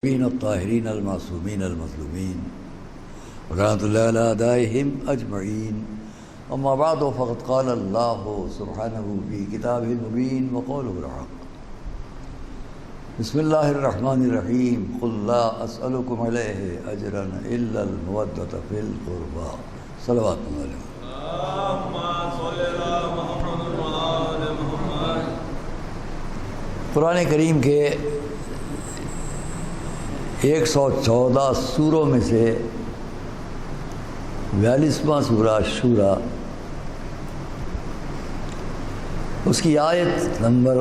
الطاهرين المعصومين المظلومين ورحمة الله على أعدائهم أجمعين. أما بعد فقد قال الله سبحانه في كتابه المبين وقوله الحق. بسم الله الرحمن الرحيم. قل لا أسألكم عليه أجرا إلا المودة في القربى. صلوات الله عليه. قرآن کریم کے 114 سوروں میں سے 42واں سورہ شورا، اس کی آیت نمبر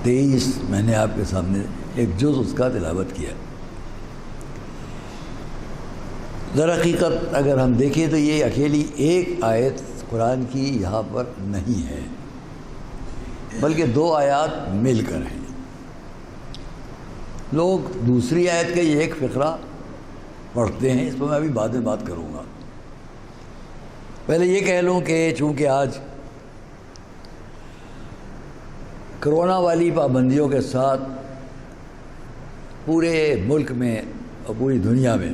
23 میں نے آپ کے سامنے ایک جز اس کا تلاوت کیا. در حقیقت اگر ہم دیکھیں تو یہ اکیلی ایک آیت قرآن کی یہاں پر نہیں ہے، بلکہ 2 آیات مل کر ہیں. لوگ دوسری آیت کا یہ ایک فقرہ پڑھتے ہیں، اس پر میں ابھی بعد میں بات کروں گا. پہلے یہ کہہ لوں کہ چونکہ آج کرونا والی پابندیوں کے ساتھ پورے ملک میں اور پوری دنیا میں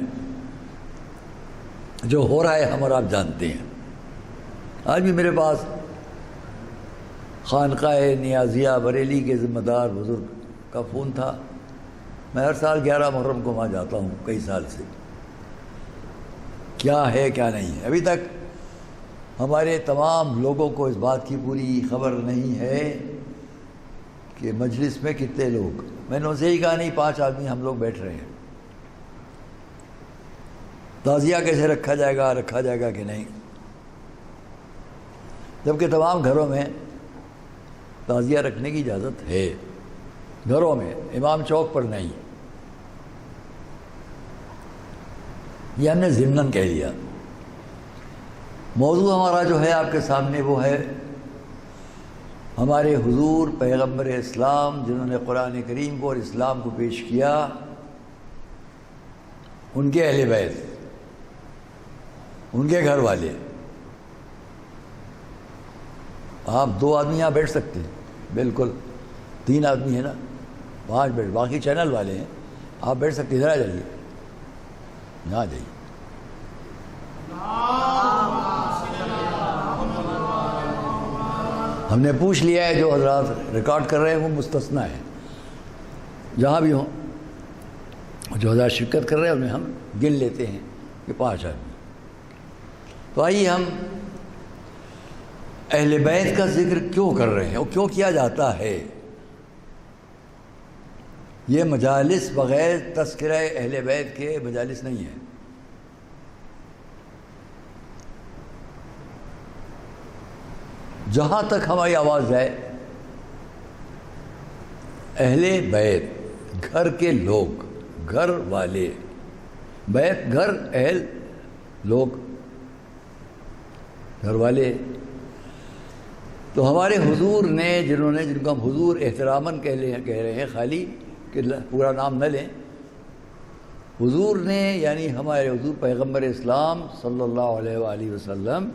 جو ہو رہا ہے ہم اور آپ جانتے ہیں. آج بھی میرے پاس خانقاہ نیازیہ بریلی کے ذمہ دار بزرگ کا فون تھا. میں ہر سال 11 محرم کو وہاں جاتا ہوں کئی سال سے. کیا ہے کیا نہیں ہے ابھی تک ہمارے تمام لوگوں کو اس بات کی پوری خبر نہیں ہے کہ مجلس میں کتنے لوگ. میں نے اسے ہی کہا نہیں 5 آدمی ہم لوگ بیٹھ رہے ہیں. تعزیہ کیسے رکھا جائے گا کہ نہیں، جبکہ تمام گھروں میں تعزیہ رکھنے کی اجازت ہے، گھروں میں، امام چوک پر نہیں. یہ ہم نے ضمناً کہہ دیا. موضوع ہمارا جو ہے آپ کے سامنے وہ ہے ہمارے حضور پیغمبر اسلام جنہوں نے قرآن کریم کو اور اسلام کو پیش کیا، ان کے اہل بیت، ان کے گھر والے. آپ 2 آدمی یہاں بیٹھ سکتے ہیں، بالکل 3 آدمی ہیں نا، 5 بیٹھ، باقی چینل والے ہیں. آپ بیٹھ سکتے ہیں. ذرا جائیے، یہاں جائیے. ہم نے پوچھ لیا ہے جو حضرات ریکارڈ کر رہے ہیں وہ مستثنیٰ ہیں، جہاں بھی ہوں جو حضرات شرکت کر رہے ہیں انہیں ہم گن لیتے ہیں کہ 5 آدمی. تو آئیے ہم اہل بیت کا ذکر کیوں کر رہے ہیں اور کیوں کیا جاتا ہے. یہ مجالس بغیر تذکرہ اہل بیت کے مجالس نہیں ہیں. جہاں تک ہماری آواز جائے اہل بیت، گھر کے لوگ، گھر والے، بیت گھر، اہل لوگ، گھر والے. تو ہمارے حضور نے جن کو ہم حضور احتراماً کہہ رہے ہیں، خالی کہ پورا نام نہ لیں، حضور نے یعنی ہمارے حضور پیغمبر اسلام صلی اللہ علیہ وآلہ وسلم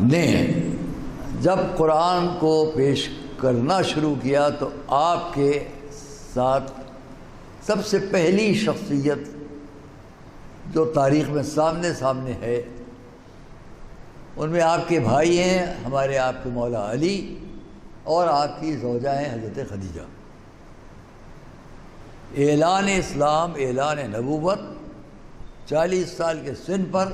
نے جب قرآن کو پیش کرنا شروع کیا تو آپ کے ساتھ سب سے پہلی شخصیت جو تاریخ میں سامنے ہے، ان میں آپ کے بھائی ہیں ہمارے آپ کے مولا علی، اور آپ کی زوجہ ہیں حضرت خدیجہ. اعلان اسلام، اعلان نبوت 40 سال کے سن پر،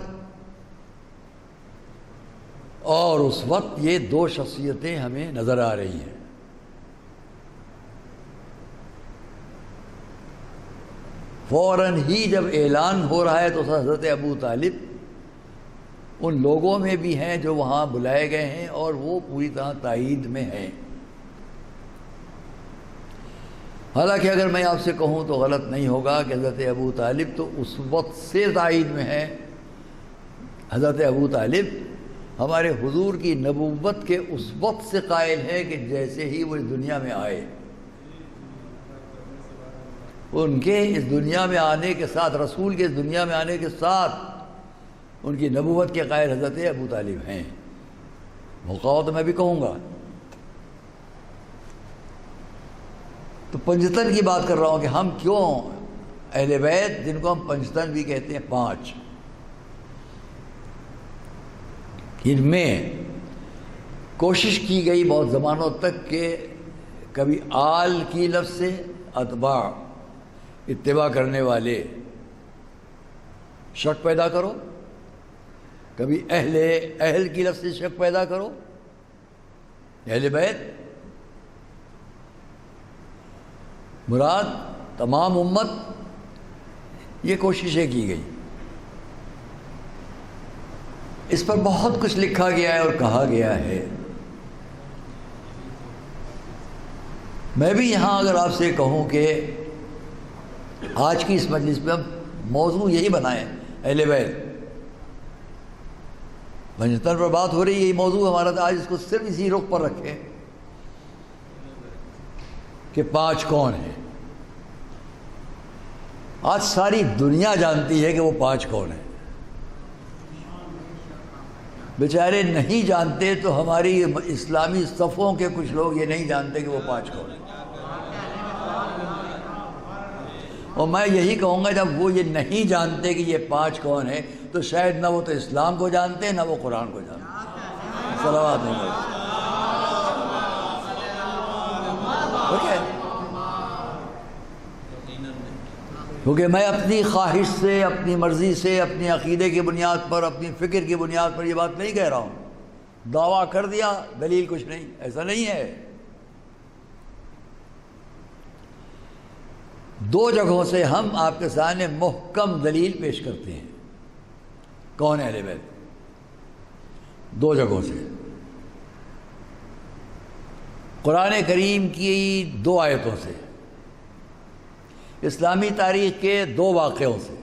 اور اس وقت یہ 2 شخصیتیں ہمیں نظر آ رہی ہیں. فوراً ہی جب اعلان ہو رہا ہے تو حضرت ابو طالب ان لوگوں میں بھی ہیں جو وہاں بلائے گئے ہیں اور وہ پوری طرح تائید میں ہیں. حالانکہ اگر میں آپ سے کہوں تو غلط نہیں ہوگا کہ حضرت ابو طالب تو اس وقت سے تائید میں ہیں. حضرت ابو طالب ہمارے حضور کی نبوت کے اس وقت سے قائل ہے کہ جیسے ہی وہ اس دنیا میں آئے. ان کے اس دنیا میں آنے کے ساتھ، رسول کے اس دنیا میں آنے کے ساتھ ان کی نبوت کے قائل حضرت ابو طالب ہیں. موقع ہو تو میں بھی کہوں گا. تو پنجتن کی بات کر رہا ہوں کہ ہم کیوں اہل بیت، جن کو ہم پنجتن بھی کہتے ہیں، 5، ان میں کوشش کی گئی بہت زمانوں تک کہ کبھی آل کی لفظ سے اتباع، اتباع کرنے والے، شک پیدا کرو، کبھی اہل کی لفظ سے شک پیدا کرو، اہل بیت مراد تمام امت، یہ کوششیں کی گئی۔ اس پر بہت کچھ لکھا گیا ہے اور کہا گیا ہے۔ میں بھی یہاں اگر آپ سے کہوں کہ آج کی اس مجلس میں ہم موضوع یہی بنائیں، اہل بیت، پنجتن پر بات ہو رہی ہے، یہی موضوع ہمارا تھا، آج اس کو صرف اسی رخ پر رکھیں کہ 5 کون ہیں۔ آج ساری دنیا جانتی ہے کہ وہ 5 کون ہیں، بیچارے نہیں جانتے تو ہماری اسلامی صفوں کے کچھ لوگ یہ نہیں جانتے کہ وہ 5 کون ہیں۔ اور میں یہی کہوں گا جب وہ یہ نہیں جانتے کہ یہ 5 کون ہیں تو شاید نہ وہ تو اسلام کو جانتے نہ وہ قرآن کو جانتے۔ صلوات نہیں کیونکہ میں اپنی خواہش سے، اپنی مرضی سے، اپنی عقیدے کی بنیاد پر، اپنی فکر کی بنیاد پر یہ بات نہیں کہہ رہا ہوں، دعویٰ کر دیا، دلیل کچھ نہیں، ایسا نہیں ہے۔ 2 جگہوں سے ہم آپ کے سامنے محکم دلیل پیش کرتے ہیں کون ہے اہل بیت، 2 جگہوں سے۔ قرآن کریم کی 2 آیتوں سے، اسلامی تاریخ کے 2 واقعوں سے،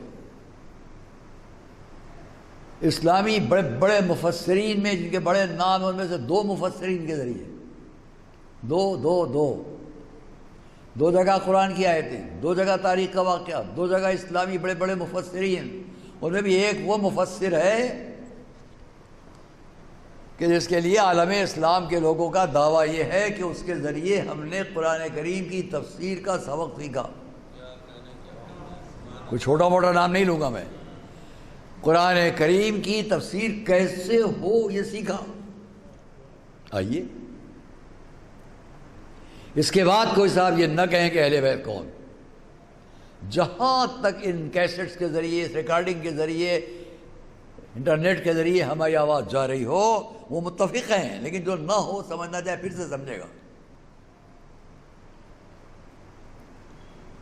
اسلامی بڑے بڑے مفسرین میں جن کے بڑے نام ہیں ان میں سے 2 مفسرین کے ذریعے، 2 جگہ قرآن کی آیتیں، 2 جگہ تاریخ کا واقعہ، 2 جگہ اسلامی بڑے بڑے مفسرین، ان میں بھی ایک وہ مفسر ہے کہ جس کے لیے عالم اسلام کے لوگوں کا دعویٰ یہ ہے کہ اس کے ذریعے ہم نے قرآن کریم کی تفسیر کا سبق سیکھا۔ کوئی چھوٹا موٹا نام نہیں لوں گا میں، قرآن کریم کی تفسیر کیسے ہو یہ سیکھا۔ آئیے اس کے بعد کوئی صاحب یہ نہ کہیں کہ اہل بیت کون، جہاں تک ان کیسٹس کے ذریعے، اس ریکارڈنگ کے ذریعے، انٹرنیٹ کے ذریعے ہماری آواز جا رہی ہو وہ متفق ہیں، لیکن جو نہ ہو سمجھنا چاہے پھر سے سمجھے گا۔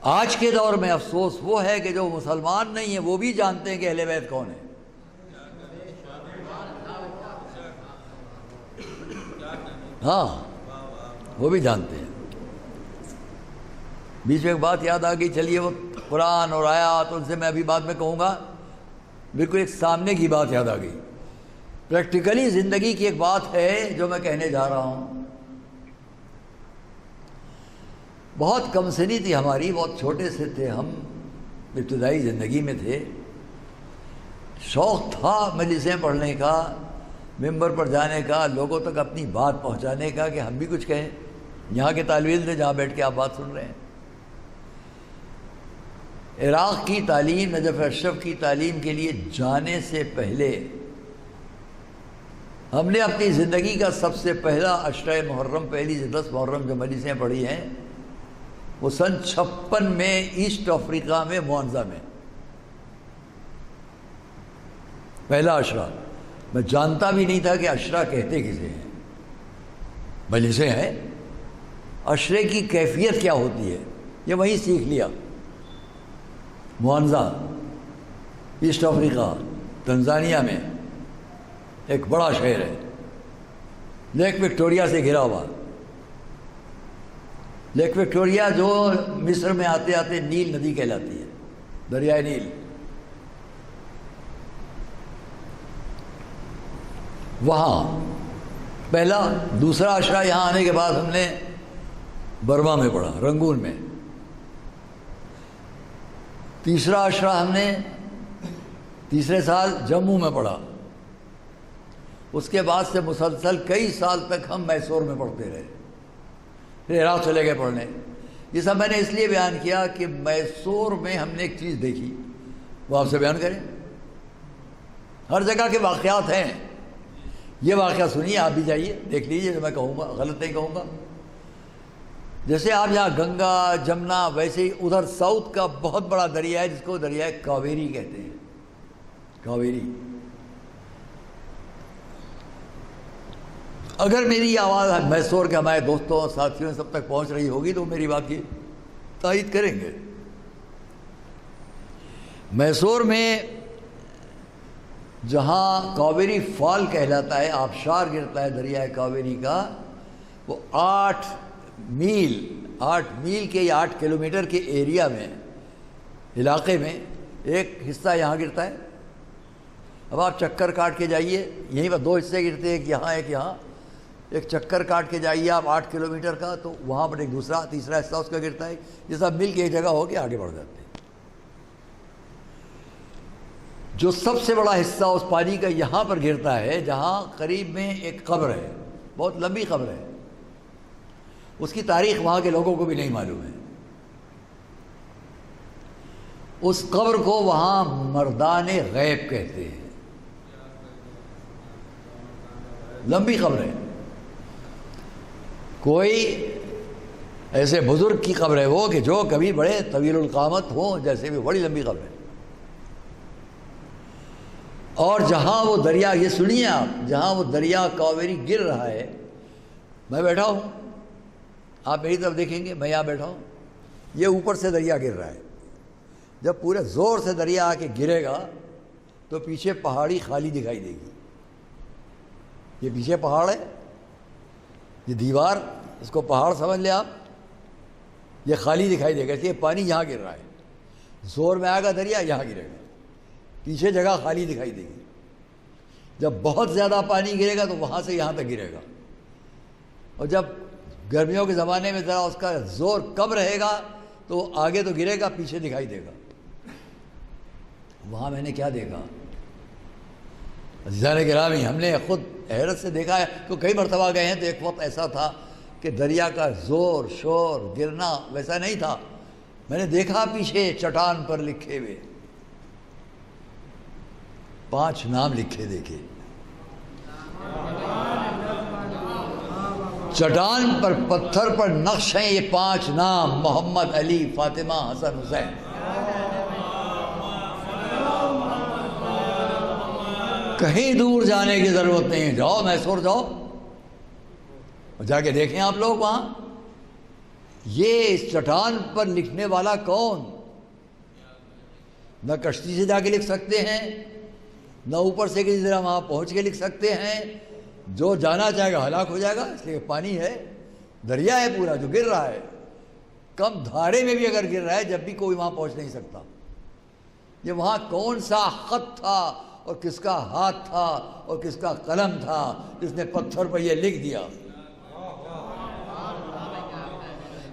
آج کے دور میں افسوس وہ ہے کہ جو مسلمان نہیں ہیں وہ بھی جانتے ہیں کہ اہل بیت کون ہے۔ ہاں وہ بھی جانتے ہیں۔ بیچ میں ایک بات یاد آ گئی، چلیے وہ قرآن اور آیات ان سے میں ابھی بعد میں کہوں گا، بالکل ایک سامنے کی بات یاد آ گئی، پریکٹیکلی زندگی کی ایک بات ہے جو میں کہنے جا رہا ہوں۔ بہت کم سنی تھی ہماری، بہت چھوٹے سے تھے ہم، ابتدائی زندگی میں تھے، شوق تھا مجلسیں پڑھنے کا، ممبر پر جانے کا، لوگوں تک اپنی بات پہنچانے کا کہ ہم بھی کچھ کہیں۔ یہاں کے طالب علم تھے جہاں بیٹھ کے آپ بات سن رہے ہیں۔ عراق کی تعلیم، نجف اشرف کی تعلیم کے لیے جانے سے پہلے ہم نے اپنی زندگی کا سب سے پہلا عشرہ محرم، پہلی سے 10 محرم جو مجلسیں پڑھی ہیں وہ سن 56 میں ایسٹ افریقہ میں موانزہ میں، پہلا عشرہ۔ میں جانتا بھی نہیں تھا کہ عشرہ کہتے کسے ہیں، مجلسیں ہیں، عشرے کی کیفیت کیا ہوتی ہے یہ وہیں سیکھ لیا۔ موانزہ ایسٹ افریقہ، تنزانیہ میں ایک بڑا شہر ہے، لیک وکٹوریہ سے گھرا ہوا۔ لیک وکٹوریہ جو مصر میں آتے آتے نیل ندی کہلاتی ہے، دریائے نیل۔ وہاں پہلا، دوسرا عشرہ یہاں آنے کے بعد ہم نے برما میں پڑھا، رنگون میں۔ تیسرا عشرہ ہم نے تیسرے سال جموں میں پڑھا۔ اس کے بعد سے مسلسل کئی سال تک ہم میسور میں پڑھتے رہے، پھر عراق چلے گئے پڑھنے، یہ سب میں نے اس لیے بیان کیا کہ میسور میں ہم نے ایک چیز دیکھی، وہ آپ سے بیان کریں۔ ہر جگہ کے واقعات ہیں، یہ واقعہ سنیے، آپ بھی جائیے دیکھ لیجیے، میں کہوں گا غلط نہیں کہوں گا۔ جیسے آپ یہاں گنگا جمنا، ویسے ہی ادھر ساؤتھ کا بہت بڑا دریا ہے جس کو دریائے کاویری کہتے ہیں، کاویری۔ اگر میری آواز میسور کے ہمارے دوستوں ساتھیوں سب تک پہنچ رہی ہوگی تو میری بات کی تائید کریں گے۔ میسور میں جہاں کاویری فال کہلاتا ہے، آبشار گرتا ہے دریائے کاویری کا، وہ 8 میل کے یا 8 کلومیٹر کے ایریا میں، علاقے میں ایک حصہ یہاں گرتا ہے۔ اب آپ چکر کاٹ کے جائیے، یہیں پر 2 حصے گرتے ہیں، ایک یہاں ایک یہاں، ایک چکر کاٹ کے جائیے آپ 8 کلومیٹر کا، تو وہاں پر ایک دوسرا تیسرا حصہ اس کا گرتا ہے، یہ سب مل کے ایک جگہ ہو کے آگے بڑھ جاتے ہیں۔ جو سب سے بڑا حصہ اس پانی کا یہاں پر گرتا ہے، جہاں قریب میں ایک قبر ہے، بہت لمبی قبر ہے، اس کی تاریخ وہاں کے لوگوں کو بھی نہیں معلوم ہے۔ اس قبر کو وہاں مردان غیب کہتے ہیں، لمبی قبر ہے، کوئی ایسے بزرگ کی قبر ہے وہ کہ جو کبھی بڑے طویل القامت ہوں، جیسے بھی بڑی لمبی قبر ہے۔ اور جہاں وہ دریا، یہ سنیے آپ، جہاں وہ دریا کاویری گر رہا ہے، میں بیٹھا ہوں، آپ میری طرف دیکھیں گے، میں یہاں بیٹھا ہوں، یہ اوپر سے دریا گر رہا ہے۔ جب پورے زور سے دریا آ کے گرے گا تو پیچھے پہاڑی خالی دکھائی دے گی، یہ پیچھے پہاڑ ہے، یہ دیوار، اس کو پہاڑ سمجھ لیں آپ، یہ خالی دکھائی دے گا، یہ پانی یہاں گر رہا ہے، زور میں آئے گا دریا یہاں گرے گا، پیچھے جگہ خالی دکھائی دے گی۔ جب بہت زیادہ پانی گرے گا تو وہاں سے یہاں تک گرے گا، اور جب گرمیوں کے زمانے میں ذرا اس کا زور کم رہے گا تو آگے تو گرے گا، پیچھے دکھائی دے گا۔ وہاں میں نے کیا دیکھا عزیزان گرامی، ہم نے خود حیرت سے دیکھا ہے، تو کئی مرتبہ گئے ہیں، تو ایک وقت ایسا تھا کہ دریا کا زور شور گرنا ویسا نہیں تھا۔ میں نے دیکھا پیچھے چٹان پر لکھے ہوئے 5 نام لکھے، دیکھے چٹان پر، پتھر پر نقش ہیں یہ 5 نام، محمد، علی، فاطمہ، حسن، حسین۔ کہیں دور جانے کی ضرورت نہیں ہے، جاؤ میسور جاؤ اور جا کے دیکھیں آپ لوگ وہاں، یہ اس چٹان پر لکھنے والا کون؟ نہ کشتی سے جا کے لکھ سکتے ہیں، نہ اوپر سے کسی طرح وہاں پہنچ کے لکھ سکتے ہیں، جو جانا چاہے گا ہلاک ہو جائے گا، اس لیے پانی ہے، دریا ہے پورا جو گر رہا ہے، کم دھارے میں بھی اگر گر رہا ہے جب بھی کوئی وہاں پہنچ نہیں سکتا۔ یہ وہاں کون سا خط تھا اور کس کا ہاتھ تھا اور کس کا قلم تھا جس نے پتھر پر یہ لکھ دیا؟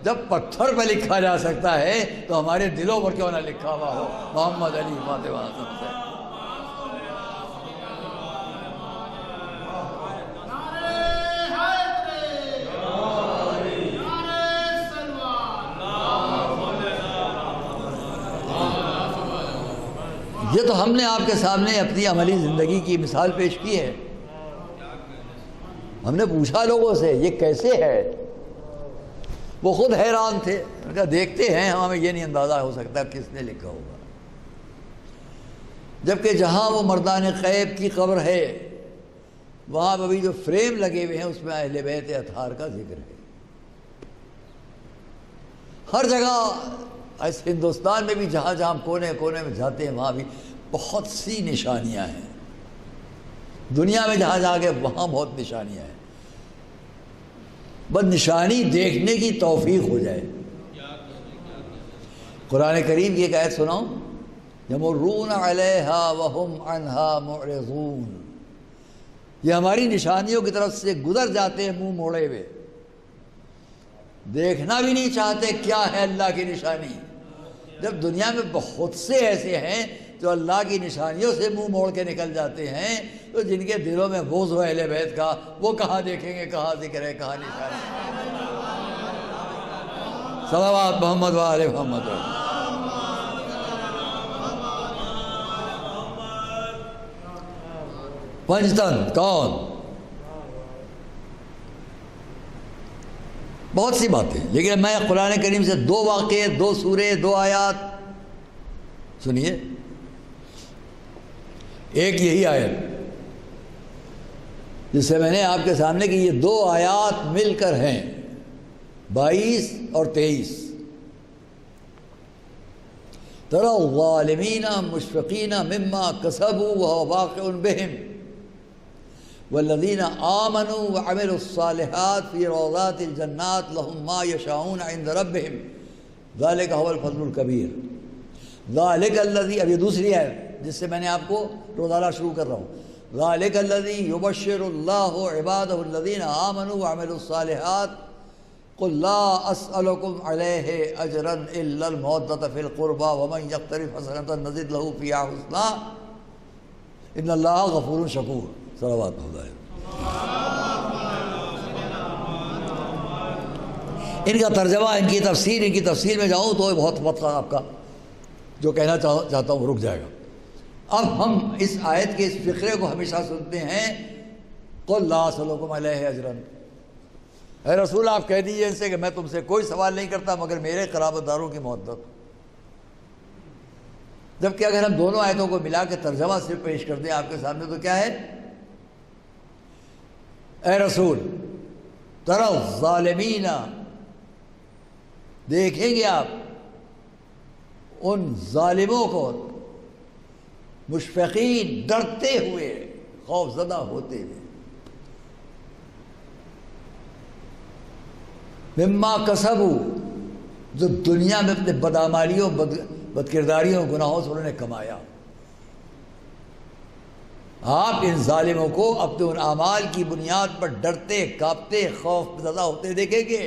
جب پتھر پہ لکھا جا سکتا ہے تو ہمارے دلوں پر کیوں نہ لکھا ہوا ہو، محمد، علی، فاطمہ، حسن، حسین۔ یہ تو ہم نے آپ کے سامنے اپنی عملی زندگی کی مثال پیش کی ہے۔ ہم نے پوچھا لوگوں سے یہ کیسے ہے، وہ خود حیران تھے، ان کا دیکھتے ہیں، ہمیں یہ نہیں اندازہ ہو سکتا کس نے لکھا ہوگا۔ جبکہ جہاں وہ مردان غیب کی قبر ہے وہاں ابھی جو فریم لگے ہوئے ہیں اس میں اہل بیت اطہار کا ذکر ہے۔ ہر جگہ اس ہندوستان میں بھی جہاں جہاں کونے کونے میں جاتے ہیں وہاں بھی بہت سی نشانیاں ہیں، دنیا میں جہاں جا کے وہاں بہت نشانیاں ہیں، بس نشانی دیکھنے کی توفیق ہو جائے۔ قرآن کریم کی ایک آیت سناؤں، یمرون علیہا وہم عنہا معرضون، یہ ہماری نشانیوں کی طرف سے گزر جاتے ہیں منہ موڑے ہوئے، دیکھنا بھی نہیں چاہتے کیا ہے اللہ کی نشانی۔ جب دنیا میں بہت سے ایسے ہیں جو اللہ کی نشانیوں سے منہ موڑ کے نکل جاتے ہیں تو جن کے دلوں میں بغض ہو اہل بیت کا، وہ کہاں دیکھیں گے، کہاں ذکر ہے، کہاں نشانی۔ صلوات محمد و آل محمد. پنجتن کون؟ بہت سی باتیں، لیکن میں قرآن کریم سے 2 واقعے، 2 سورے، 2 آیات سنیے. ایک یہی آیت جس سے میں نے آپ کے سامنے کہ یہ 2 آیات مل کر ہیں، 22 اور 23. ترى الظالمین مشفقین مما کسبوا وهو واقع بهم والذین آمنوا وعملوا الصالحات فی روضات الجنات لهم ما یشاءون عند ربهم ذلك هو الفضل الکبیر. ذلك الذی، اب یہ دوسری ہے جس سے میں نے آپ کو روزانہ شروع کر رہا ہوں. ذلك الذی یبشر اللہ عباده الذین آمنوا وعملوا الصالحات قل لا اسألكم علیہ اجرا الا المودة فی القربى ومن یقترف حسنة نزد له فیہا حسنا ان اللہ غفور شکور. صلوات اللہ. ان کا ترجمہ، ان کی تفسیر میں جاؤں تو بہت وقت آپ کا جو کہنا چاہتا ہوں رک جائے گا. اب ہم اس آیت کے اس فقرے کو ہمیشہ سنتے ہیں، قل لا اسألکم علیہ اجرا، اے رسول آپ کہہ دیجئے ان سے کہ میں تم سے کوئی سوال نہیں کرتا مگر میرے قرابت داروں کی مودت. جبکہ اگر ہم دونوں آیتوں کو ملا کے ترجمہ صرف پیش کر دیں آپ کے سامنے تو کیا ہے؟ اے رسول ترى الظالمین، دیکھیں گے آپ ان ظالموں کو، مشفقین، ڈرتے ہوئے، خوف زدہ ہوتے ہوئے، مما کسبوا، جو دنیا میں اپنے بدعمالیوں، بدکرداریوں، گناہوں سے انہوں نے کمایا. آپ ان ظالموں کو اپنے ان اعمال کی بنیاد پر ڈرتے، کانپتے، خوف زدہ ہوتے دیکھیں گے.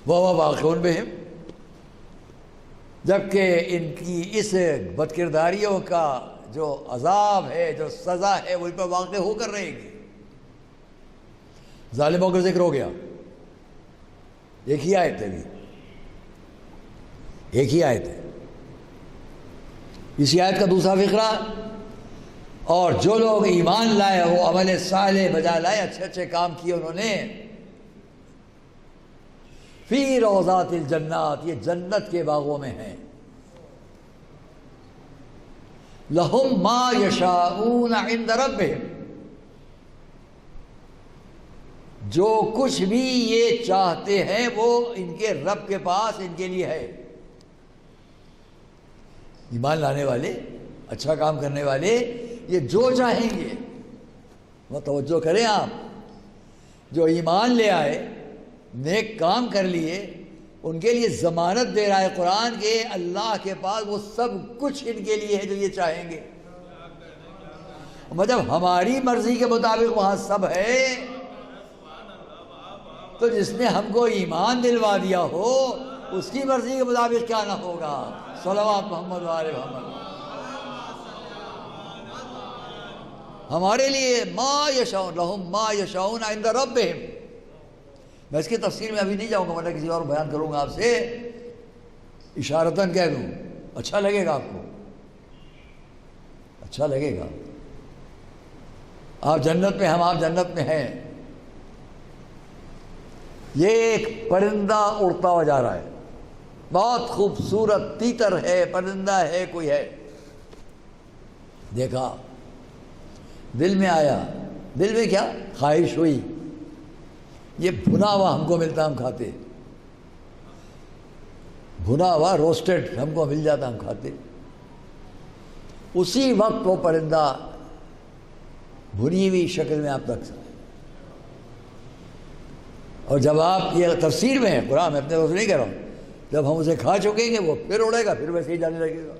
وَهُوَ وَاقِعٌ بِهِمْ، جبکہ ان کی اس بدکرداریوں کا جو عذاب ہے، جو سزا ہے، وہ ان پر واقع ہو کر رہے گی. ظالموں کا ذکر ہو گیا. ایک ہی آیت ہے، ایک ہی آیت ہے. اسی آیت کا دوسرا فقرہ، اور جو لوگ ایمان لائے، وہ عمل صالح بجا لائے، اچھے اچھے کام کیے انہوں نے، فی روضات الجنات، یہ جنت کے باغوں میں ہیں، لہم ما یشاءون عند ربہم، جو کچھ بھی یہ چاہتے ہیں وہ ان کے رب کے پاس ان کے لیے ہے. ایمان لانے والے، اچھا کام کرنے والے، یہ جو چاہیں گے، وہ توجہ کریں آپ، جو ایمان لے آئے، نیک کام کر لیے، ان کے لیے ضمانت دے رہا ہے قرآن کے اللہ کے پاس وہ سب کچھ ان کے لیے ہے جو یہ چاہیں گے. مطلب ہماری مرضی کے مطابق وہاں سب ہے، تو جس نے ہم کو ایمان دلوا دیا ہو اس کی مرضی کے مطابق کیا نہ ہوگا. صلوات محمد و آل محمد. ہمارے لیے ما یشاؤن، لہم ما یشاؤن عند ربہم. میں اس کی تفسیر میں ابھی نہیں جاؤں گا، ورنہ کسی اور بیان کروں گا آپ سے، اشارتاً کہہ دوں، اچھا لگے گا آپ کو، اچھا لگے گا. آپ جنت میں، ہم آپ جنت میں ہیں. یہ ایک پرندہ اڑتا ہوا جا رہا ہے، بہت خوبصورت تیتر ہے، پرندہ ہے، کوئی ہے. دیکھا، دل میں آیا، دل میں کیا خواہش ہوئی، یہ بھنا ہوا ہم کو ملتا ہم کھاتے، بھنا ہوا روسٹڈ ہم کو مل جاتا ہم کھاتے. اسی وقت وہ پرندہ بھنی ہوئی شکل میں آپ تک سکتے. اور جب آپ یہ تفسیر میں ہے، قرآن میں اپنے دوست نہیں کہہ رہا ہوں، جب ہم اسے کھا چکیں گے وہ پھر اڑے گا، پھر ویسے ہی جانے لگے گا.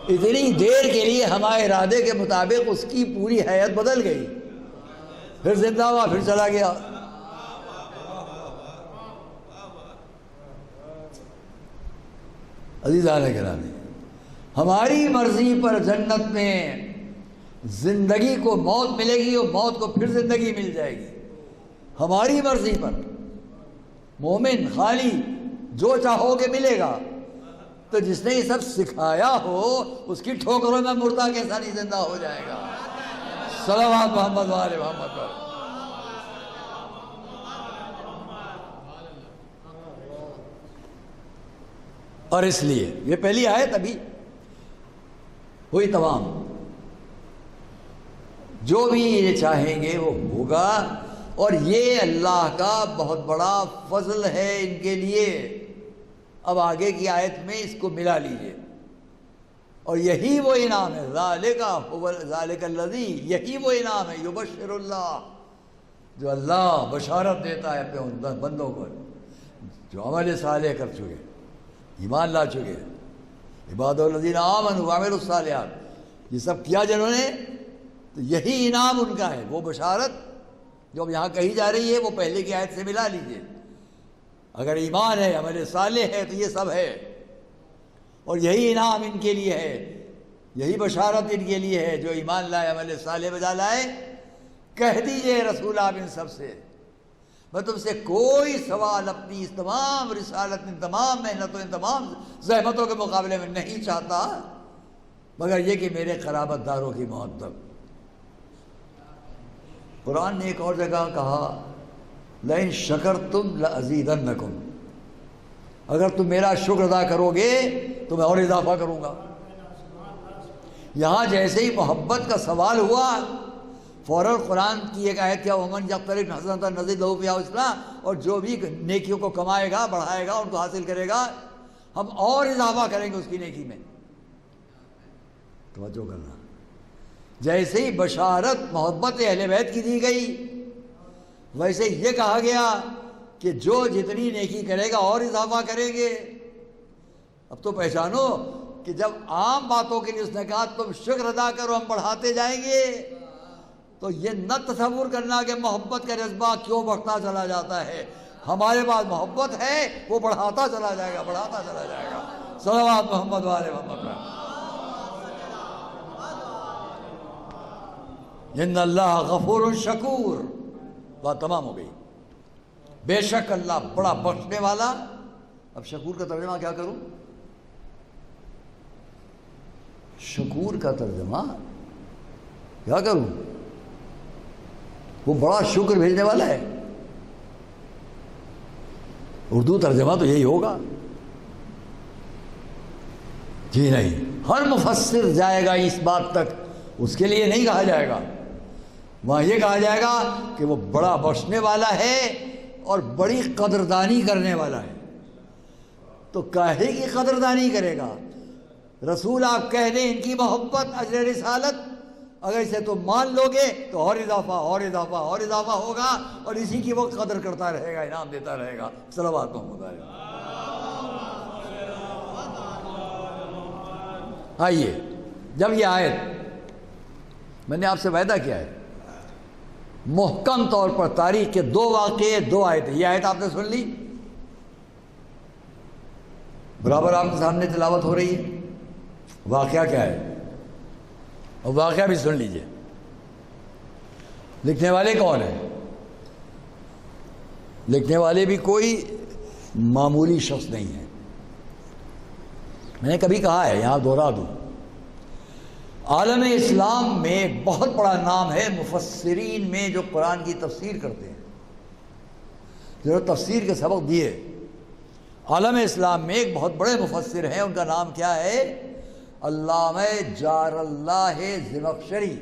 اتنی دیر کے لیے ہمارے ارادے کے مطابق اس کی پوری حیت بدل گئی، پھر زندہ ہوا، پھر چلا گیا. عزیزان گرامی، ہماری مرضی پر جنت میں زندگی کو موت ملے گی اور موت کو پھر زندگی مل جائے گی. ہماری مرضی پر مومن خالی جو چاہو گے ملے گا. تو جس نے یہ سب سکھایا ہو اس کی ٹھوکروں میں مردہ کیسا نہیں زندہ ہو جائے گا. صلوات محمد و آل محمد پر. اور اس لیے یہ پہلی آیت ابھی ہوئی تمام. جو بھی یہ چاہیں گے وہ ہوگا. اور یہ اللہ کا بہت بڑا فضل ہے ان کے لیے. اب آگے کی آیت میں اس کو ملا لیجئے. اور یہی وہ انعام ہے. ذالک الذی، یہی وہ انعام ہے. یبشر اللہ، جو اللہ بشارت دیتا ہے اپنے بندوں کو جو عمل صالح کر چکے، ایمان لا چکے. عباد الذین آمنوا وعملوا الصالحات، یہ سب کیا جنہوں نے، تو یہی انعام ان کا ہے. وہ بشارت جو اب یہاں کہی جا رہی ہے وہ پہلے کی آیت سے ملا لیجئے. اگر ایمان ہے، عمل صالح ہے، تو یہ سب ہے. اور یہی انعام ان کے لیے ہے، یہی بشارت ان کے لیے ہے جو ایمان لائے، عمل صالح بجا لائے. کہہ دیجئے رسول آپ ان سب سے، میں تم سے کوئی سوال اپنی اس تمام رسالت، ان تمام محنتوں، ان تمام زحمتوں کے مقابلے میں نہیں چاہتا مگر یہ کہ میرے قرابت داروں کی محبت. قرآن نے ایک اور جگہ کہا لئن شکرتم لازیدنکم، اگر تم میرا شکر ادا کرو گے تو میں اور اضافہ کروں گا. یہاں جیسے ہی محبت کا سوال ہوا فوراً قرآن کی ایک آیت کیا ومن یقترف حسنۃ نزد لہ فیہا حسنہ، اور جو بھی نیکیوں کو کمائے گا، بڑھائے گا، ان کو حاصل کرے گا، ہم اور اضافہ کریں گے اس کی نیکی میں. توجہ کرنا. جیسے ہی بشارت محبت اہل بیت کی دی گئی ویسے یہ کہا گیا کہ جو جتنی نیکی کرے گا اور اضافہ کریں گے. اب تو پہچانو کہ جب عام باتوں کے لیے اس نے کہا تم شکر ادا کرو ہم بڑھاتے جائیں گے، تو یہ نہ تصور کرنا کہ محبت کا جذبہ کیوں بڑھتا چلا جاتا ہے. ہمارے پاس محبت ہے، وہ بڑھاتا چلا جائے گا، بڑھاتا چلا جائے گا. صلوات محمد و آل محمد. ان اللہ غفور شکور. بات تمام ہو گئی. بے شک اللہ بڑا بخشنے والا. اب شکور کا ترجمہ کیا کروں؟ شکور کا ترجمہ کیا کروں؟ وہ بڑا شکر بھیجنے والا ہے. اردو ترجمہ تو یہی ہوگا. جی نہیں، ہر مفسر جائے گا اس بات تک، اس کے لیے نہیں کہا جائے گا. وہاں یہ کہا جائے گا کہ وہ بڑا بخشنے والا ہے اور بڑی قدردانی کرنے والا ہے. تو کاہے کی قدردانی کرے گا؟ رسول آپ کہہ دیں ان کی محبت، اجر رسالت، اگر اسے تم مان لو گے تو اور اضافہ اور اضافہ اور اضافہ ہوگا، اور اسی کی وہ قدر کرتا رہے گا، انعام دیتا رہے گا. صلوات محمد علیہ. آئیے، جب یہ آیت میں نے آپ سے وعدہ کیا ہے محکم طور پر تاریخ کے 2 واقعے 2 آیتیں، یہ آیت آپ نے سن لی، برابر آپ کے سامنے تلاوت ہو رہی ہے. واقعہ کیا ہے؟ اور واقعہ بھی سن لیجئے. لکھنے والے کون ہیں؟ لکھنے والے بھی کوئی معمولی شخص نہیں ہے. میں نے کبھی کہا ہے، یہاں دوہرا دوں، عالم اسلام میں بہت بڑا نام ہے مفسرین میں جو قرآن کی تفسیر کرتے ہیں، جو تفسیر کے سبق دیے. عالم اسلام میں ایک بہت بڑے مفسر ہیں، ان کا نام کیا ہے؟ علامہ جار اللہ زمخشری.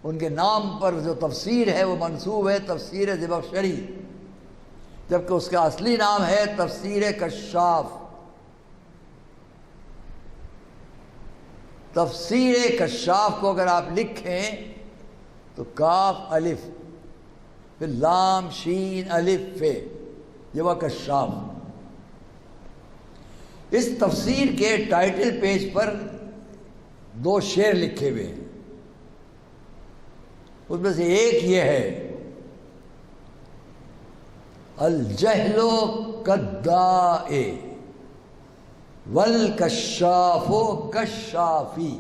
ان کے نام پر جو تفسیر ہے وہ منسوب ہے تفسیر زمخشری، جبکہ اس کا اصلی نام ہے تفسیر کشاف. تفسیر کشاف کو اگر آپ لکھیں تو کاف الف پھر لام شین الف فے، یہ وہ کشاف. اس تفسیر کے ٹائٹل پیج پر 2 شعر لکھے ہوئے ہیں. اس میں سے ایک یہ ہے الجہل کالداء والکشاف کشافی.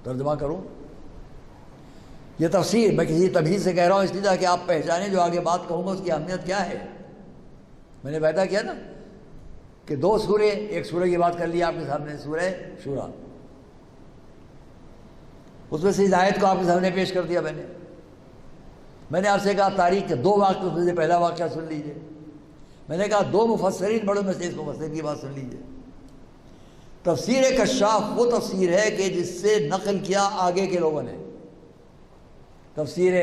ترجمہ کروں، یہ تفسیر میں کسی تمہید سے کہہ رہا ہوں اس لیے تاکہ آپ پہچانیں جو آگے بات کہوں گا اس کی اہمیت کیا ہے. میں نے پیدا کیا نا کہ 2 سورے، ایک سورہ کی بات کر لی آپ کے سامنے، سورہ شورا، اس میں سے اس آیت کو آپ کے سامنے پیش کر دیا. میں نے آپ سے کہا تاریخ کے 2 واقعے میں سے پہلا واقعہ سن لیجئے. میں نے کہا 2 مفسرین بڑوں میں سے اس مفسر کی بات سن لیجئے. تفسیر کشاف وہ تفسیر ہے کہ جس سے نقل کیا آگے کے لوگوں نے. تفسیر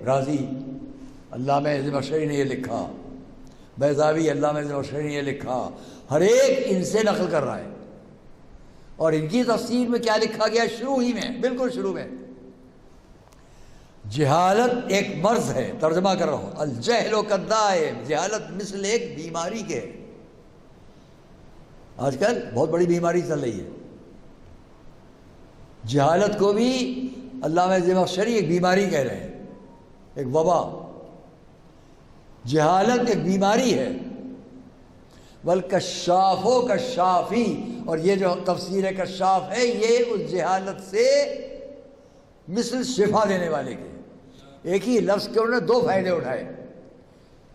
رازی علامہ زمخشری نے یہ لکھا، بیضاوی علامہ زمخشری نے یہ لکھا، ہر ایک ان سے نقل کر رہا ہے. اور ان کی تفسیر میں کیا لکھا گیا شروع ہی میں، بالکل شروع میں، جہالت ایک مرض ہے. ترجمہ کر رہا ہوں، الجہل کالداء، جہالت مثل ایک بیماری کے. آج کل بہت بڑی بیماری چل رہی ہے. جہالت کو بھی علامہ زمخشری ایک بیماری کہہ رہے ہیں، ایک وبا. جہالت ایک بیماری ہے. والکشاف و کشافی، اور یہ جو تفسیر کشاف ہے یہ اس جہالت سے مثل شفا دینے والے کے. ایک ہی لفظ کے انہوں نے 2 فائدے اٹھائے.